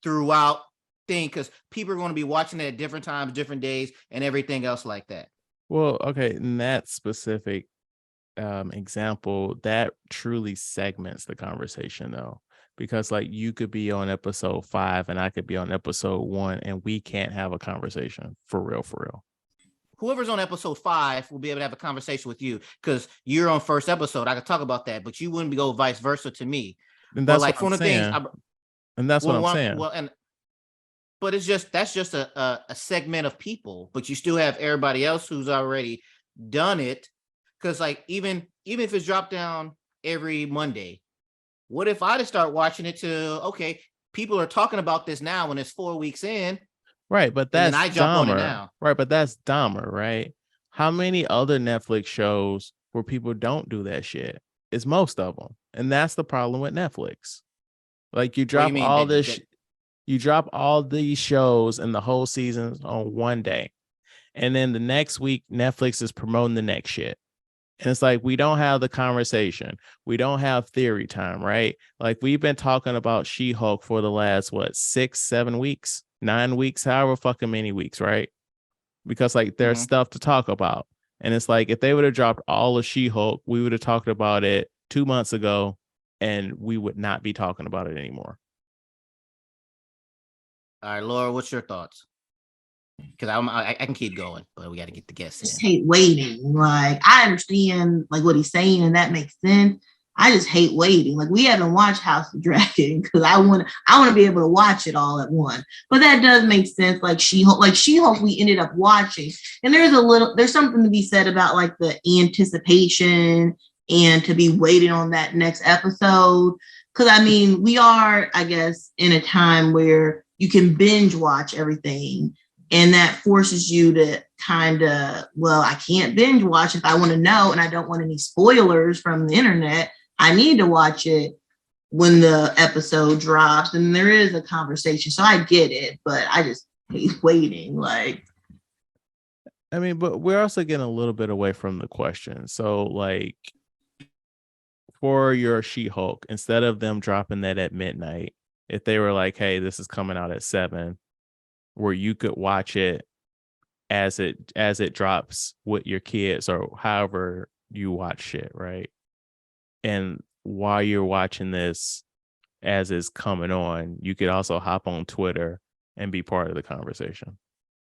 throughout thing, because people are going to be watching it at different times, different days, and everything else like that. Well, okay, in that specific example, that truly segments the conversation though, because like you could be on episode 5 and I could be on episode 1 and we can't have a conversation for real. Whoever's on episode 5 will be able to have a conversation with you because you're on first episode. I could talk about that, but you wouldn't go vice versa to me. And that's like what I'm saying. And that's what I'm saying. But that's just a segment of people, but you still have everybody else who's already done it. Because like even if it's dropped down every Monday, what if I just start watching it okay, people are talking about this now when it's 4 weeks in. Right, but that's I jump on it now. Right, but that's Dahmer, right? How many other Netflix shows where people don't do that shit? It's most of them. And that's the problem with Netflix. Like you drop all this you drop all these shows and the whole seasons on one day. And then the next week, Netflix is promoting the next shit. And it's like, we don't have the conversation. We don't have theory time, right? Like we've been talking about She-Hulk for the last, 6, 7 weeks, 9 weeks, however fucking many weeks, right? Because like there's stuff to talk about. And it's like, if they would have dropped all of She-Hulk, we would have talked about it 2 months ago and we would not be talking about it anymore. All right, Laura, what's your thoughts? Because I can keep going, but we got to get the guests in. I just hate waiting. Like I understand like what he's saying, and that makes sense. I just hate waiting. Like we haven't watched House of Dragon because I want to be able to watch it all at once. But that does make sense. Like She-Hulk, we ended up watching, and there's something to be said about like the anticipation and to be waiting on that next episode. Because I mean, we are, I guess, in a time where you can binge watch everything. And that forces you to kind of, I can't binge watch if I want to know and I don't want any spoilers from the internet. I need to watch it when the episode drops and there is a conversation. So I get it, but I just hate waiting. Like, I mean, but we're also getting a little bit away from the question. So like for your She-Hulk, instead of them dropping that at midnight, if they were like, hey, this is coming out at 7, where you could watch it as it drops with your kids or however you watch shit, right? And while you're watching this as it's coming on, you could also hop on Twitter and be part of the conversation.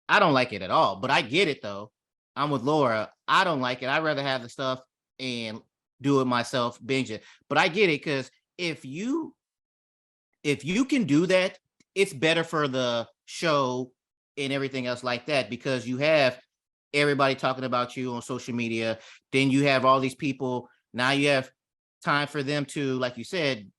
I don't like it at all, but I get it though. I'm with Laura. I don't like it. I'd rather have the stuff and do it myself, binge it. But I get it, because if you can do that, it's better for the show and everything else like that, because you have everybody talking about you on social media. Then you have all these people. Now you have time for them to, like you said,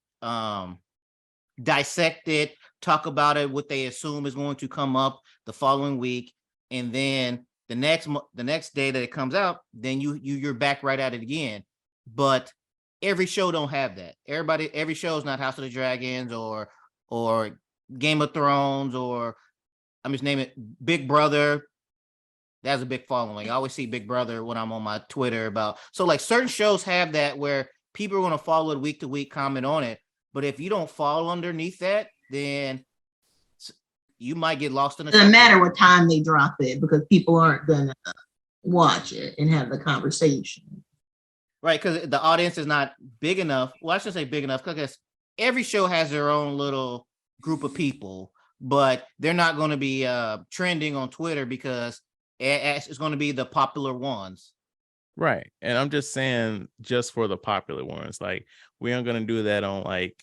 dissect it, talk about it, what they assume is going to come up the following week. And then the next day that it comes out, then you're back right at it again. But every show don't have that. Every show is not House of the Dragons or Game of Thrones, or I'm just naming it, Big Brother. That's a big following. I always see Big Brother when I'm on my Twitter about. So like certain shows have that where people are going to follow it week to week, comment on it. But if you don't fall underneath that, then you might get lost in the. It doesn't matter what time they drop it because people aren't gonna watch it and have the conversation. Right, because the audience is not big enough. Well, I shouldn't say big enough, because every show has their own little group of people, but they're not going to be trending on Twitter because it's going to be the popular ones. Right. And I'm just saying, just for the popular ones, like we aren't going to do that on like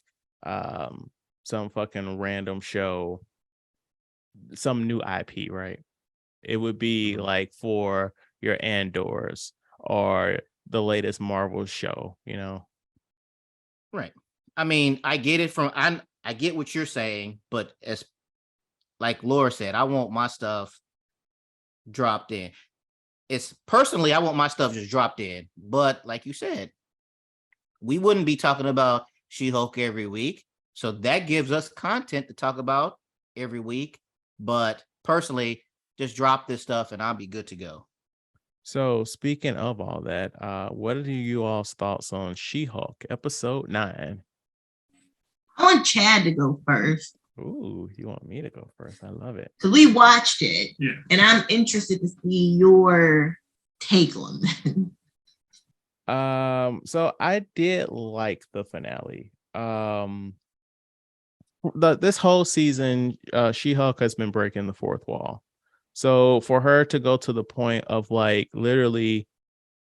some fucking random show, some new IP, right? It would be like for your Andors or the latest Marvel show, you know? Right. I mean, I get it I get what you're saying, but as like Laura said, I want my stuff dropped in. It's personally, I want my stuff just dropped in. But like you said, we wouldn't be talking about She-Hulk every week. So that gives us content to talk about every week. But personally, just drop this stuff and I'll be good to go. So speaking of all that, what are you all's thoughts on She-Hulk episode 9? I want Chad to go first Ooh, you want me to go first? I love it. because we watched it, Yeah. and I'm interested to see your take on that. So I did like the finale. This whole season, She-Hulk has been breaking the fourth wall. So for her to go to the point of like literally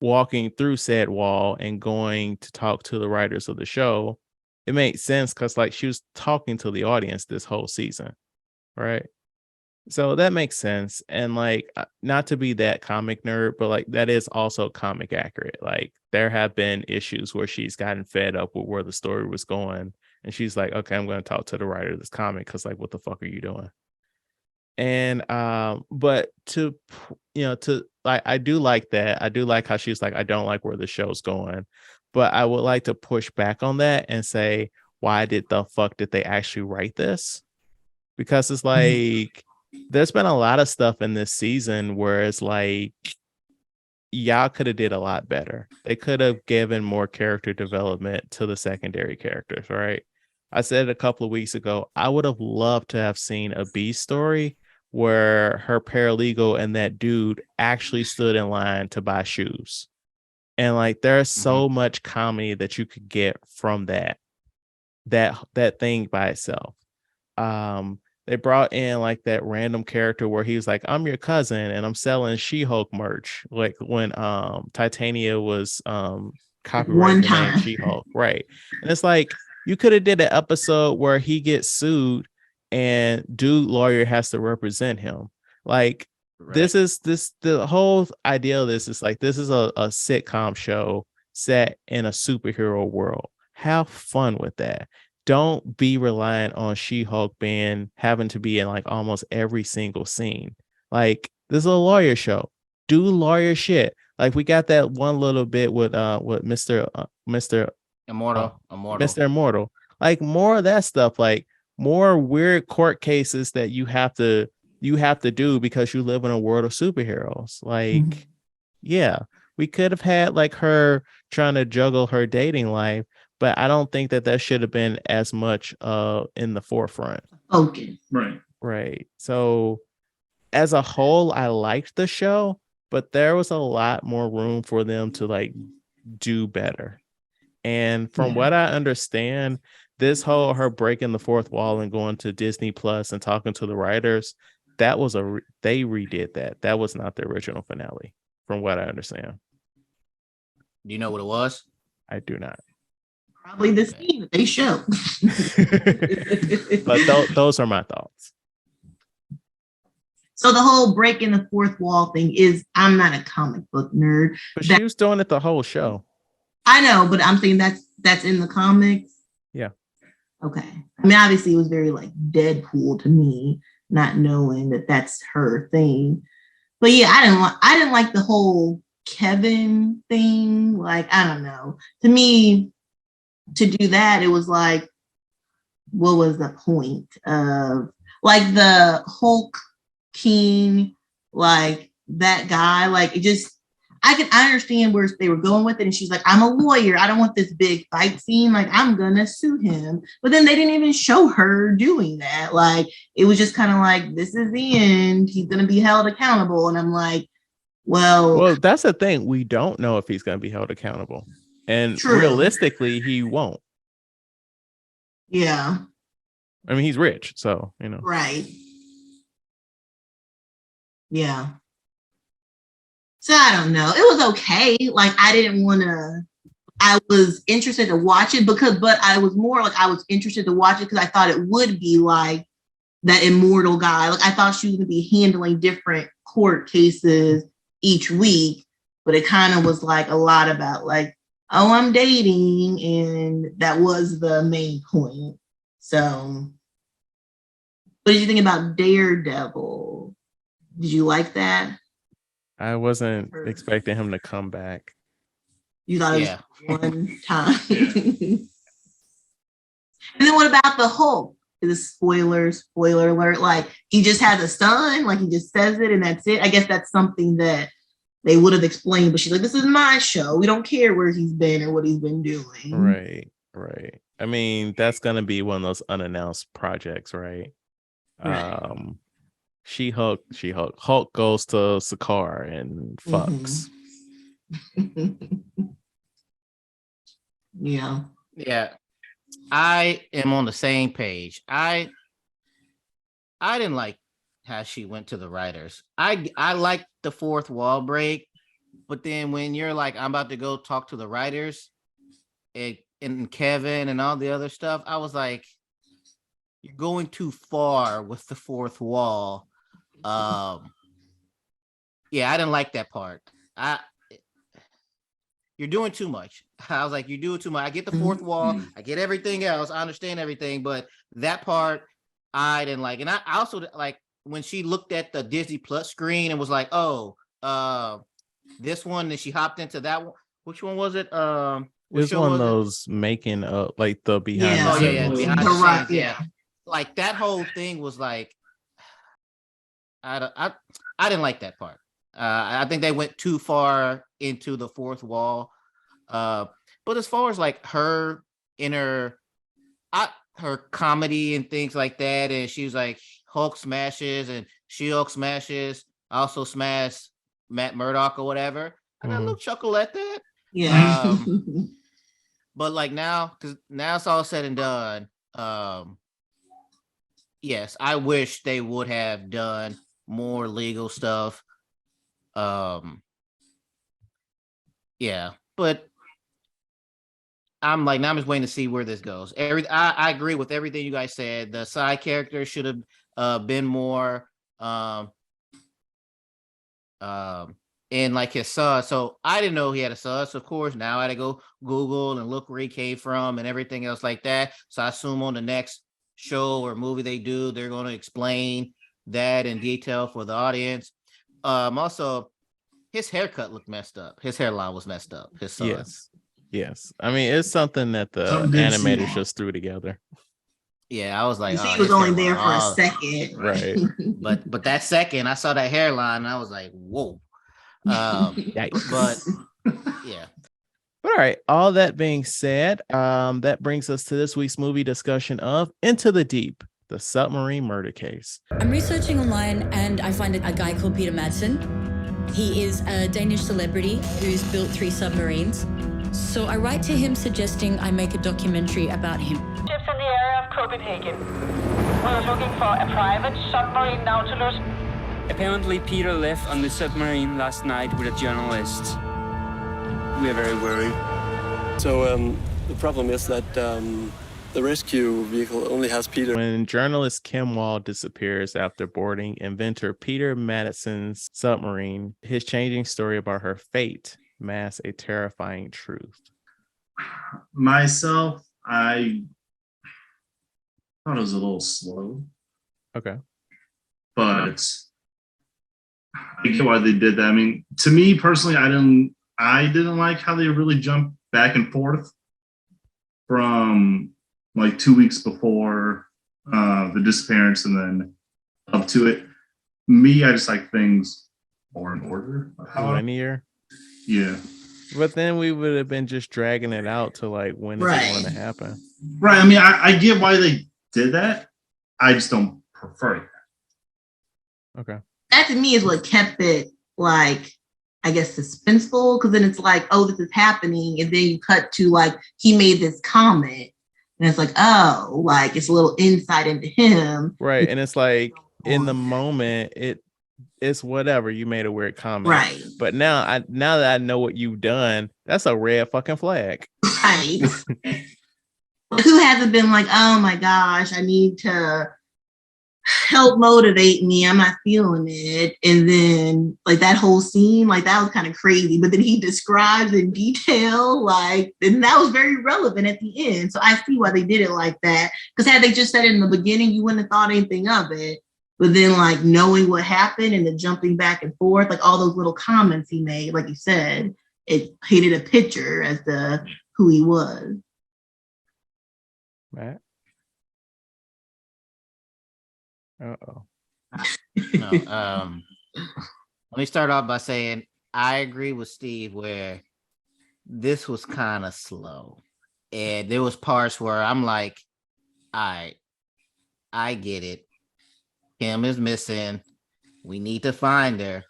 walking through said wall and going to talk to the writers of the show, it made sense because like she was talking to the audience this whole season, right? So that makes sense. And like, not to be that comic nerd, but like that is also comic accurate. Like there have been issues where she's gotten fed up with where the story was going. And she's like, okay, I'm going to talk to the writer of this comic because like, what the fuck are you doing? And but to to like, I do like that. I do like how she's like, I don't like where the show's going, but I would like to push back on that and say, why did the fuck did they actually write this? Because it's like there's been a lot of stuff in this season where it's like y'all could have did a lot better. They could have given more character development to the secondary characters, right? I said a couple of weeks ago, I would have loved to have seen a B story where her paralegal and that dude actually stood in line to buy shoes. And like there's so much comedy that you could get from that thing by itself. They brought in like that random character where he was like, I'm your cousin and I'm selling She-Hulk merch. Like when Titania was copyrighting One the name time. She-Hulk, right? And it's like you could have did an episode where he gets sued and dude lawyer has to represent him. Like this is the whole idea of this is like this is a sitcom show set in a superhero world. Have fun with that. Don't be reliant on She-Hulk having to be in like almost every single scene. Like this is a lawyer show. Do lawyer shit. Like we got that one little bit with Mr. Immortal. Mr. Immortal. Like more of that stuff, like more weird court cases that you have to do because you live in a world of superheroes. Like, yeah, we could have had like her trying to juggle her dating life, but I don't think that should have been as much in the forefront. Okay. Right. So as a whole, I liked the show, but there was a lot more room for them to like do better. And from what I understand, this whole her breaking the fourth wall and going to Disney Plus and talking to the writers, that was they redid that. That was not the original finale, from what I understand. Do you know what it was? I do not. Probably the scene that they show. But those are my thoughts. So the whole breaking the fourth wall thing is, I'm not a comic book nerd. But she was doing it the whole show. I know, but I'm saying that's in the comics. Yeah. Okay. I mean, obviously it was very like Deadpool to me, not knowing that that's her thing. But yeah, I didn't like the whole Kevin thing. Like, I don't know. To me, to do that, it was like, what was the point of like the Hulk King, like that guy? Like it just, I understand where they were going with it. And she's like, I'm a lawyer. I don't want this big fight scene. Like, I'm going to sue him. But then they didn't even show her doing that. Like, it was just kind of like, this is the end. He's going to be held accountable. And I'm like, well, that's the thing. We don't know if he's going to be held accountable. And true. Realistically, he won't. Yeah. I mean, he's rich. So, Right. Yeah. So I don't know. It was okay. Like I was interested to watch it but I was more like I was interested to watch it because I thought it would be like that immortal guy. Like I thought she was gonna be handling different court cases each week, but it kind of was like a lot about like, oh, I'm dating, and that was the main point. So What did you think about Daredevil? Did you like that? I wasn't expecting him to come back. You thought it Yeah. was one time. And then what about the Hulk? Is it spoiler alert? Like he just has a son, like he just says it and that's it. I guess that's something that they would have explained, but she's like, this is my show. We don't care where he's been or what he's been doing. Right. I mean, that's gonna be one of those unannounced projects, right? Right. She-Hulk. Hulk goes to Sakaar and fucks. Yeah. Yeah. I am on the same page. I didn't like how she went to the writers. I like the fourth wall break, but then when you're like, I'm about to go talk to the writers and Kevin and all the other stuff, I was like, you're going too far with the fourth wall. Yeah, I didn't like that part. You're doing too much. I was like, you're doing too much. I get the fourth wall. I get everything else. I understand everything, but that part I didn't like. And I also like when she looked at the Disney Plus screen and was like, oh, this one, and she hopped into that one. Which one was it? Which It's show one of was it? those making up like the behind Yeah. the scenes. Behind the Right, scenes, yeah. Like that whole thing was like, I didn't like that part. I think they went too far into the fourth wall. But as far as like her inner, her comedy and things like that, and she was like Hulk smashes and She-Hulk smashes, also smash Matt Murdock or whatever. I got a little chuckle at that. Yeah. But like now, because now it's all said and done. Yes, I wish they would have done more legal stuff. Yeah, but I'm like, now I'm just waiting to see where this goes. I agree with everything you guys said. The side characters should have been more and like his son. So I didn't know he had a son. So of course now I had to go Google and look where he came from and everything else like that. So I assume on the next show or movie they do, they're going to explain that in detail for the audience. Also, his haircut looked messed up. His hairline was messed up. His son. Yes. I mean, it's something that the animators just threw together. Yeah, I was like, you see, he was only there for a second, right? But that second, I saw that hairline, and I was like, whoa. Yikes. But yeah. All right. All that being said, that brings us to this week's movie discussion of Into the Deep, the submarine murder case. I'm researching online and I find a guy called Peter Madsen. He is a Danish celebrity who's built 3 submarines. So I write to him suggesting I make a documentary about him. Ships in the area of Copenhagen. We're looking for a private submarine Nautilus. Apparently, Peter left on the submarine last night with a journalist. We are very worried. So the problem is that the rescue vehicle only has Peter. When journalist Kim Wall disappears after boarding inventor Peter Madsen's submarine, his changing story about her fate masks a terrifying truth. Myself, I thought it was a little slow. Okay. But I get why they did that. I mean, to me personally, I didn't like how they really jumped back and forth from like 2 weeks before the disappearance and then up to it. Me, I just like things more in order. Linear. Yeah. But then we would have been just dragging it out to like when is it going to happen? Right. I mean, I get why they did that. I just don't prefer that. Okay. That to me is what kept it like, I guess, suspenseful, because then it's like, oh, this is happening, and then you cut to like he made this comment, and it's like, oh, like it's a little insight into him, right? And it's like in the moment, it's whatever, you made a weird comment, right? But now that I know what you've done, that's a red fucking flag, right? Who hasn't been like, oh my gosh, I need to help motivate me. I'm not feeling it. And then like that whole scene, like that was kind of crazy. But then he describes in detail, like, and that was very relevant at the end. So I see why they did it like that. Because had they just said it in the beginning, you wouldn't have thought anything of it. But then like knowing what happened and the jumping back and forth, like all those little comments he made, like you said, it painted a picture as to who he was. Matt? Uh-oh. No, let me start off by saying I agree with Steve where this was kind of slow. And there was parts where I'm like, all right, I get it. Kim is missing. We need to find her.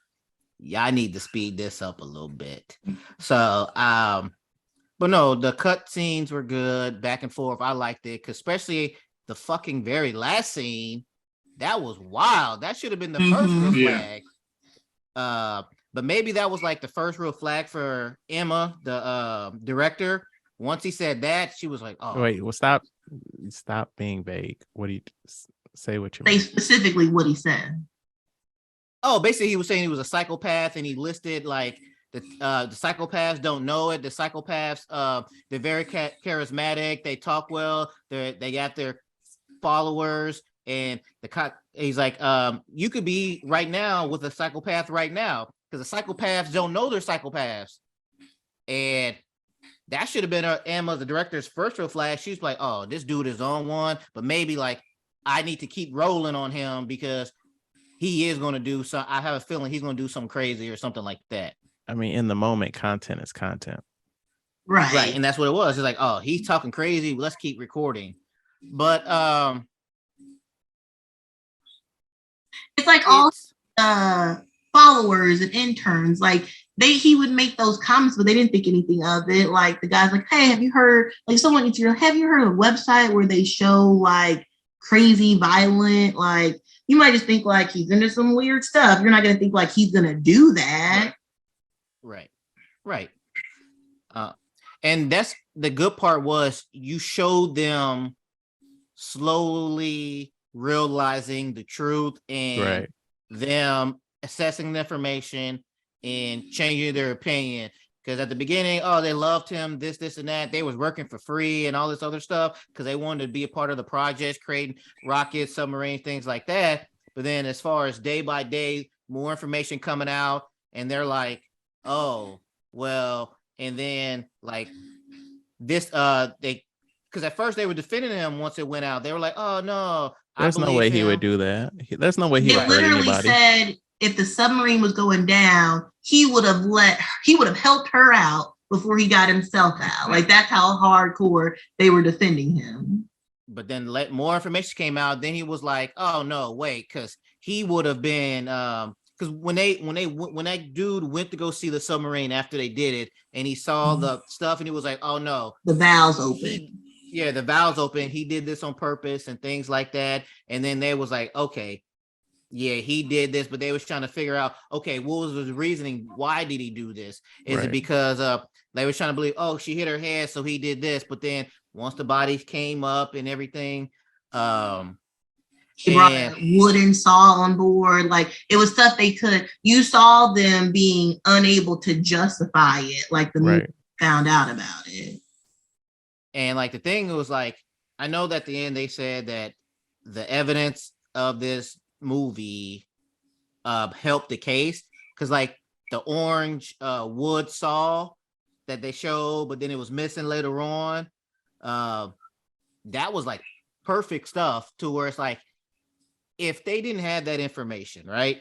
Yeah, I need to speed this up a little bit. So, but no, the cut scenes were good, back and forth. I liked it, especially the fucking very last scene. That was wild. That should have been the first real flag. But maybe that was like the first real flag for Emma, the director. Once he said that, she was like, "Oh, Wait, well, stop being vague. What do you say? What you Say mean? specifically what he said. Oh, basically, he was saying he was a psychopath, and he listed like the psychopaths don't know it. The psychopaths, they're very charismatic. They talk well. They got their followers." And he's like, you could be right now with a psychopath right now because the psychopaths don't know they're psychopaths. And that should have been Emma, the director's first real flag. She's like, oh, this dude is on one, but maybe like I need to keep rolling on him because he is going to do some. I have a feeling he's going to do something crazy or something like that. I mean, in the moment, content is content. Right. And that's what it was. It's like, oh, he's talking crazy. Let's keep recording. But it's like all followers and interns, like he would make those comments, but they didn't think anything of it. Like the guy's like, hey, have you heard, like someone, have you heard of a website where they show like crazy violent, like you might just think like he's into some weird stuff. You're not going to think like he's going to do that. Right. And that's the good part was you showed them slowly realizing the truth and them assessing the information and changing their opinion. Because at the beginning, they loved him, this, and that. They was working for free and all this other stuff because they wanted to be a part of the project, creating rockets, submarines, things like that. But then as far as day by day, more information coming out, and they're like, oh, well, and then like this, because at first they were defending him once it went out. They were like, oh, no. There's no way he would do that. There's no way he would hurt anybody. Said if the submarine was going down, he would have helped her out before he got himself out. Like that's how hardcore they were defending him. But then more information came out. Then he was like, oh no, wait, because he would have been because when that dude went to go see the submarine after they did it and he saw the stuff and he was like, oh no, the valves open. The valves open. He did this on purpose and things like that. And then they was like, okay, yeah, he did this, but they was trying to figure out, okay, what was the reasoning? Why did he do this? Is it because they was trying to believe, oh, she hit her head, so he did this. But then once the bodies came up and everything, he brought a wooden saw on board. Like it was stuff you saw them being unable to justify it. Like the movie found out about it. And like the thing was like, I know that at the end they said that the evidence of this movie helped the case because like the orange wood saw that they showed, but then it was missing later on. That was like perfect stuff to where it's like, if they didn't have that information, right?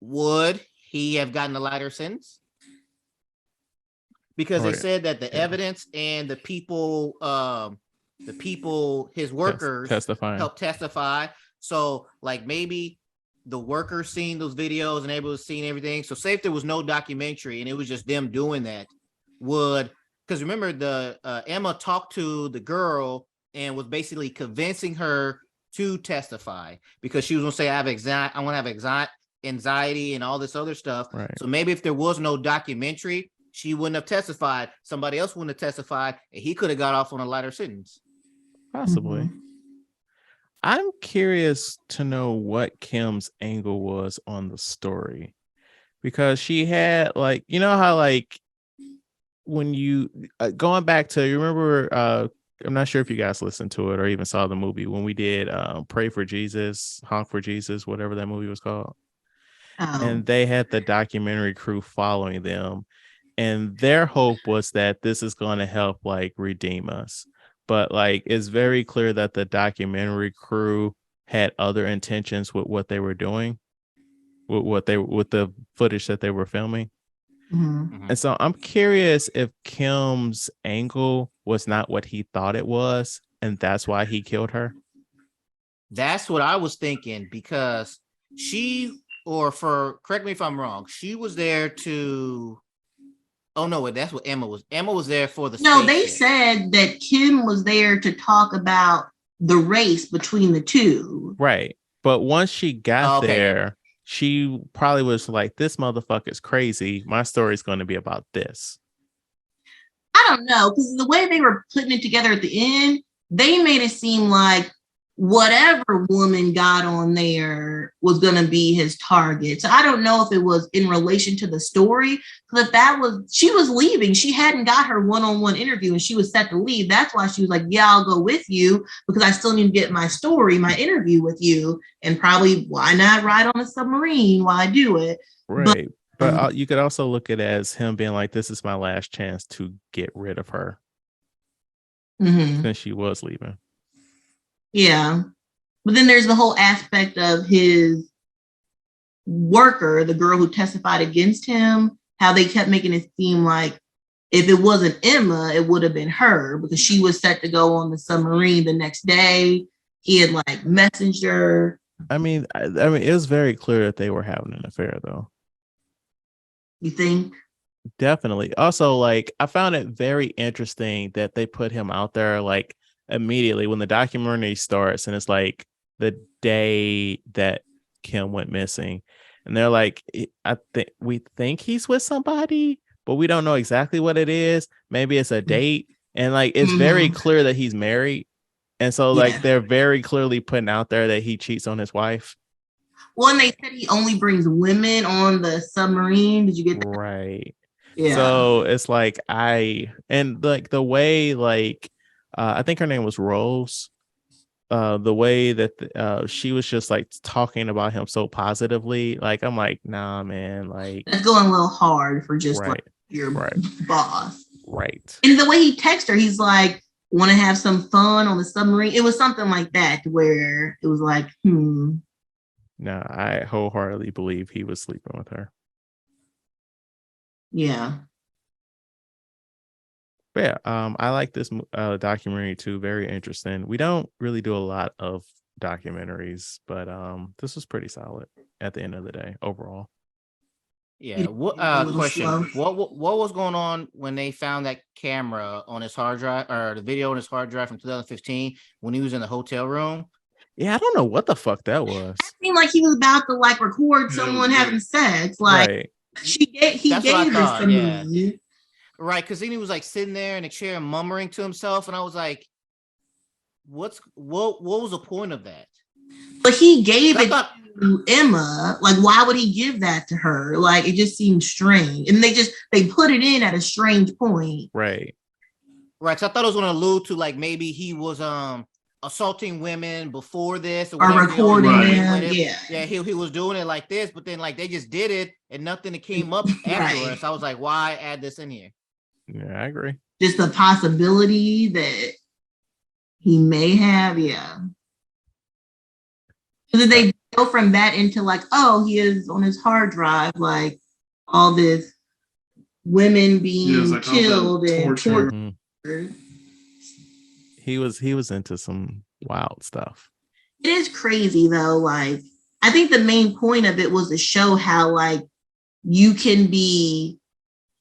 Would he have gotten a lighter sentence? Because they said that the evidence and the people, his workers helped testify. So like maybe the workers seen those videos and able to see everything. So say if there was no documentary and it was just them doing that, because remember the Emma talked to the girl and was basically convincing her to testify because she was gonna say I want to have anxiety and all this other stuff. Right. So maybe if there was no documentary, she wouldn't have testified. Somebody else wouldn't have testified, and he could have got off on a lighter sentence. Possibly. I'm curious to know what Kim's angle was on the story, because she had like, you know how like when you going back to, you remember I'm not sure if you guys listened to it or even saw the movie when we did Pray for Jesus, Honk for Jesus, whatever that movie was called. Oh. And they had the documentary crew following them, and their hope was that this is going to help like redeem us. But like it's very clear that the documentary crew had other intentions with what they were doing, with the footage that they were filming. Mhm. And so I'm curious if Kim's angle was not what he thought it was, and that's why he killed her. That's what I was thinking, because correct me if I'm wrong, she was there to. Oh no, wait, that's what Emma was. Emma was there for the. No, they spaceship. said that Kim was there to talk about the race between the two. Right. But once she got Okay. there, she probably was like, this motherfucker's crazy. My story's going to be about this. I don't know, because the way they were putting it together at the end, they made it seem like whatever woman got on there was going to be his target. So I don't know if it was in relation to the story, because if she was leaving, she hadn't got her one-on-one interview and she was set to leave. That's why she was like, yeah, I'll go with you because I still need to get my story, my interview with you, and probably why not ride on a submarine while I do it. Right. But you could also look at it as him being like, this is my last chance to get rid of her. Since she was leaving. Yeah. But then there's the whole aspect of his worker, the girl who testified against him, how they kept making it seem like if it wasn't Emma, it would have been her, because she was set to go on the submarine the next day. He had like messaged her. I mean, it was very clear that they were having an affair, though. You think? Definitely. Also, like, I found it very interesting that they put him out there like immediately when the documentary starts, and it's like the day that Kim went missing, and they're like, we think he's with somebody, but we don't know exactly what it is. Maybe it's a date, and like it's very clear that he's married, and so like they're very clearly putting out there that he cheats on his wife. Well, and they said he only brings women on the submarine. Did you get that? Right. Yeah. So it's like and like the way like I think her name was Rose. The way that she was just like talking about him so positively, like I'm like, nah, man, like that's going a little hard for just right, like your right, boss. right. And the way he texted her, he's like, want to have some fun on the submarine. It was something like that where it was like, No, I wholeheartedly believe he was sleeping with her. Yeah. But yeah, I like this documentary too. Very interesting. We don't really do a lot of documentaries, but this was pretty solid at the end of the day overall. Yeah. What question? What was going on when they found that camera on his hard drive, or the video on his hard drive from 2015 when he was in the hotel room? Yeah, I don't know what the fuck that was. It seemed like he was about to like record someone having sex. Like right. he gave this to me. Right, because then he was like sitting there in a chair murmuring to himself, and I was like, what was the point of that? But he gave it to Emma. Like, why would he give that to her? Like, it just seemed strange. And they put it in at a strange point. Right. Right. So I thought it was going to allude to like maybe he was assaulting women before this, or recording them. Yeah, he was doing it like this, but then like they just did it and nothing came up afterwards. I was like, why add this in here? Yeah, I agree. Just the possibility that he may have, So did they go from that into like, oh, he is on his hard drive, like all this women being like killed and tortured. Mm-hmm. He was into some wild stuff. It is crazy though. Like, I think the main point of it was to show how like you can be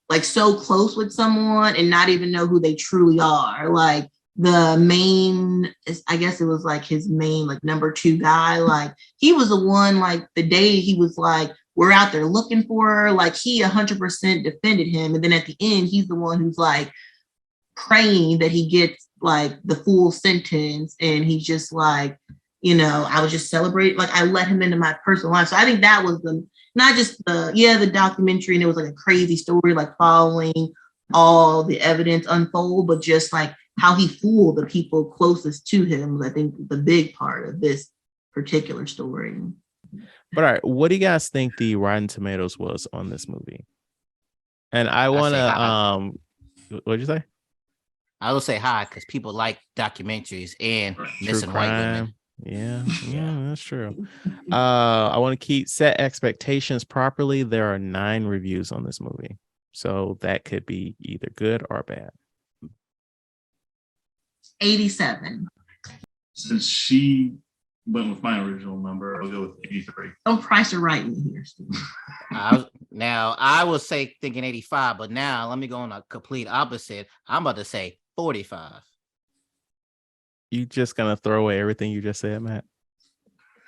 like so close with someone and not even know who they truly are. Like the main, I guess it was like his main, like number 2 guy. Like he was the one, like the day he was like, we're out there looking for her. Like he 100% defended him. And then at the end, he's the one who's like praying that he gets like the full sentence. And he's just like, I was just celebrating, like I let him into my personal life. So I think that was not just the documentary, and it was like a crazy story, like following all the evidence unfold, but just like how he fooled the people closest to him was, I think, the big part of this particular story. But all right, what do you guys think the Rotten Tomatoes was on this movie? And I want to what'd you say? I will say high because people like documentaries and True missing white women. crime. Yeah, that's true. I want to set expectations properly. There are 9 reviews on this movie, so that could be either good or bad. 87. Since she went with my original number, I'll go with 83. Don't price her right in here, Steve. Now I was thinking 85, but now let me go on a complete opposite. I'm about to say 45. You just gonna throw away everything you just said, Matt?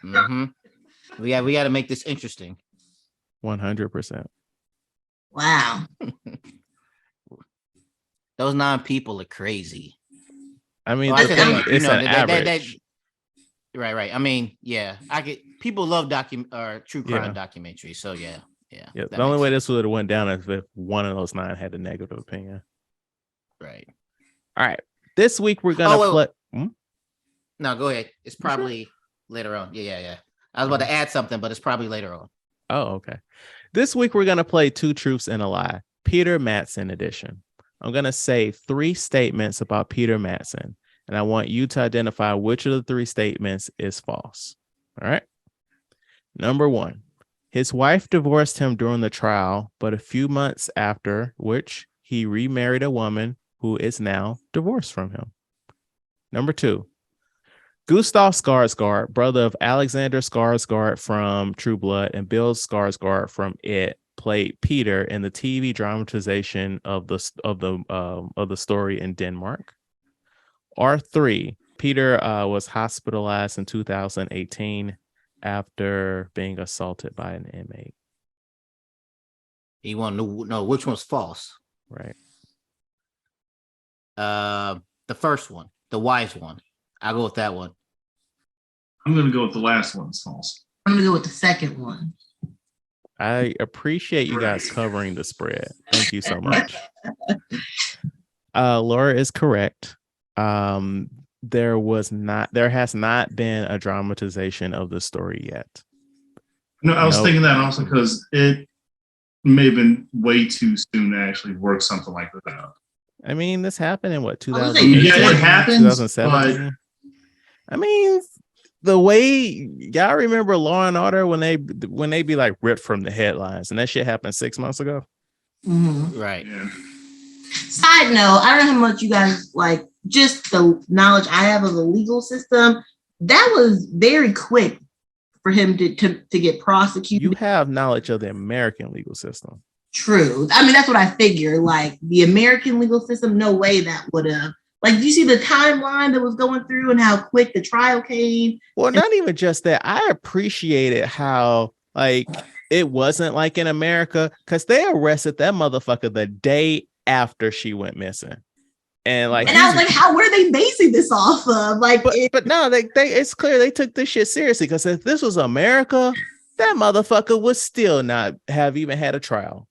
Mm-hmm. We got to make this interesting. 100%. Wow. Those 9 people are crazy. I mean, Well, I feel like, it's an average. Right. I mean, yeah, people love true crime documentaries. So yeah. The only way this would have went down is if one of those 9 had a negative opinion. Right. All right. This week we're gonna play. No, go ahead. It's probably later on. Yeah. I was about to add something, but it's probably later on. Oh, okay. This week we're gonna play 2 Truths and a Lie, Peter Madsen edition. I'm gonna say 3 statements about Peter Madsen, and I want you to identify which of the 3 statements is false. All right. Number 1, his wife divorced him during the trial, but a few months after which he remarried a woman who is now divorced from him. Number 2, Gustav Skarsgård, brother of Alexander Skarsgård from True Blood and Bill Skarsgård from It, played Peter in the TV dramatization of the story in Denmark. Or 3, Peter was hospitalized in 2018 after being assaulted by an inmate. You want to know which one's false? Right. The first one, the wise one. I'll go with that one. I'm going to go with the last one. It's false. I'm going to go with the second one. I appreciate you guys covering the spread. Thank you so much. Laura is correct. There has not been a dramatization of the story yet. No, I was thinking that also because it may have been way too soon to actually work something like that out. I mean, this happened in what, 2018? Yeah, it happens, 2017. I mean, the way y'all remember Law and Order when they be like ripped from the headlines, and that shit happened 6 months ago. Mm-hmm. Right. Yeah. Side note, I don't know how much you guys like, just the knowledge I have of the legal system. That was very quick for him to get prosecuted. You have knowledge of the American legal system. True. I mean, that's what I figure. Like the American legal system, no way that would have. Like, do you see the timeline that was going through and how quick the trial came? Well, not even just that. I appreciated how like it wasn't like in America, because they arrested that motherfucker the day after she went missing. And like, and I was like, how were they basing this off of? Like, but no, they it's clear they took this shit seriously, because if this was America, that motherfucker would still not have even had a trial.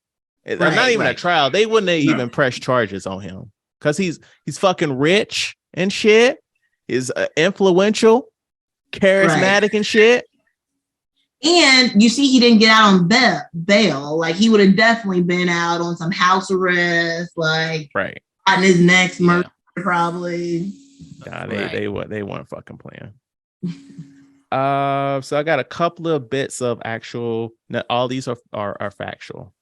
Not even a trial. They wouldn't have even pressed charges on him, because he's fucking rich and shit. He's influential, charismatic and shit. And you see, he didn't get out on bail. Like, he would have definitely been out on some house arrest, like on his next murder, probably. Nah, they weren't fucking playing. So I got a couple of bits of actual. All these are factual.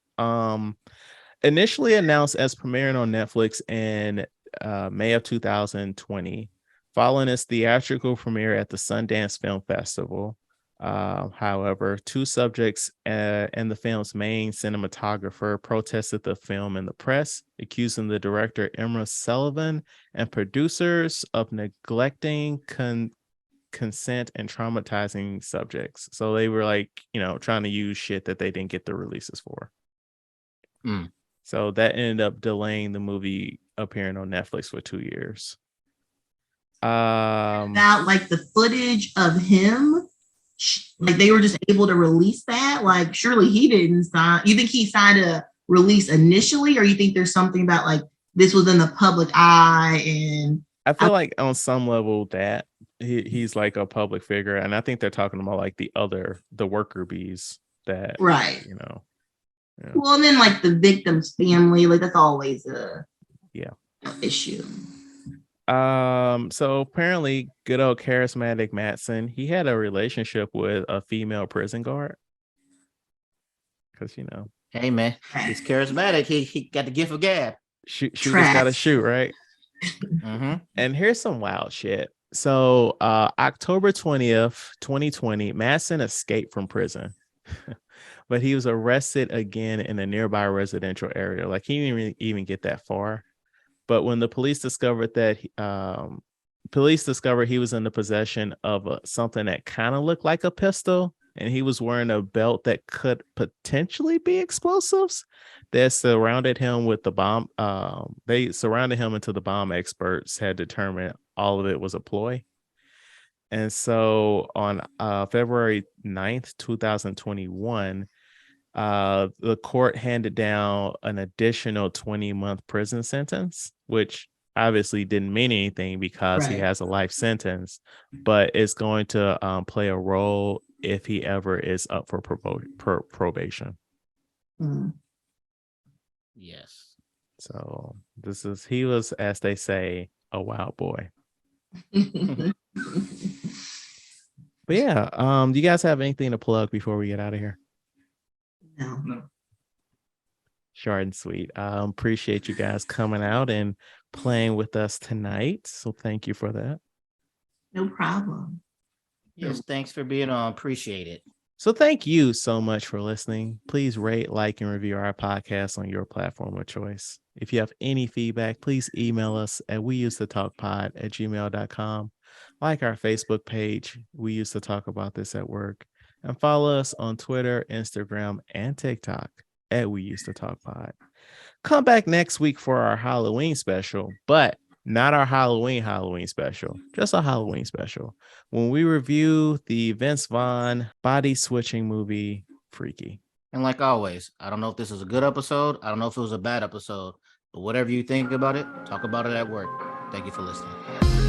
Initially announced as premiering on Netflix in May of 2020, following its theatrical premiere at the Sundance Film Festival. However, 2 subjects and the film's main cinematographer protested the film in the press, accusing the director Emma Sullivan and producers of neglecting consent and traumatizing subjects. So they were like, trying to use shit that they didn't get the releases for. So that ended up delaying the movie appearing on Netflix for 2 years. About like the footage of him, like they were just able to release that. Like surely he didn't sign. You think he signed a release initially, or you think there's something about like this was in the public eye? And I feel like on some level that he's like a public figure, and I think they're talking about like the worker bees that, right. you know. Yeah. Well, and then like the victim's family, like that's always a issue. So apparently good old charismatic Matson, he had a relationship with a female prison guard. Because you know. Hey man, he's charismatic. He got the gift of gab. Shooters gotta shoot, right? Mm-hmm. And here's some wild shit. So October 20th, 2020, Matson escaped from prison. But he was arrested again in a nearby residential area. Like he didn't even get that far. But when the police discovered that, he was in the possession of something that kind of looked like a pistol, and he was wearing a belt that could potentially be explosives. They surrounded him with the bomb. They surrounded him until the bomb experts had determined all of it was a ploy. And so on February 9th, 2021, the court handed down an additional 20-month prison sentence, which obviously didn't mean anything because he has a life sentence, but it's going to play a role if he ever is up for probation. Yes. So he was, as they say, a wild boy. But yeah, do you guys have anything to plug before we get out of here? No. Short and sweet. Appreciate you guys coming out and playing with us tonight. So thank you for that. No problem. Yes, thanks for being on. Appreciate it. So thank you so much for listening. Please rate, like, and review our podcast on your platform of choice. If you have any feedback, please email us at weusedtotalkpod@gmail.com. Like our Facebook page, We Used to Talk About This at Work. And follow us on Twitter, Instagram, and TikTok at We Used to Talk Pod. Come back next week for our Halloween special, but not our Halloween special, just a Halloween special, when we review the Vince Vaughn body switching movie, Freaky. And like always, I don't know if this is a good episode. I don't know if it was a bad episode, but whatever you think about it, talk about it at work. Thank you for listening.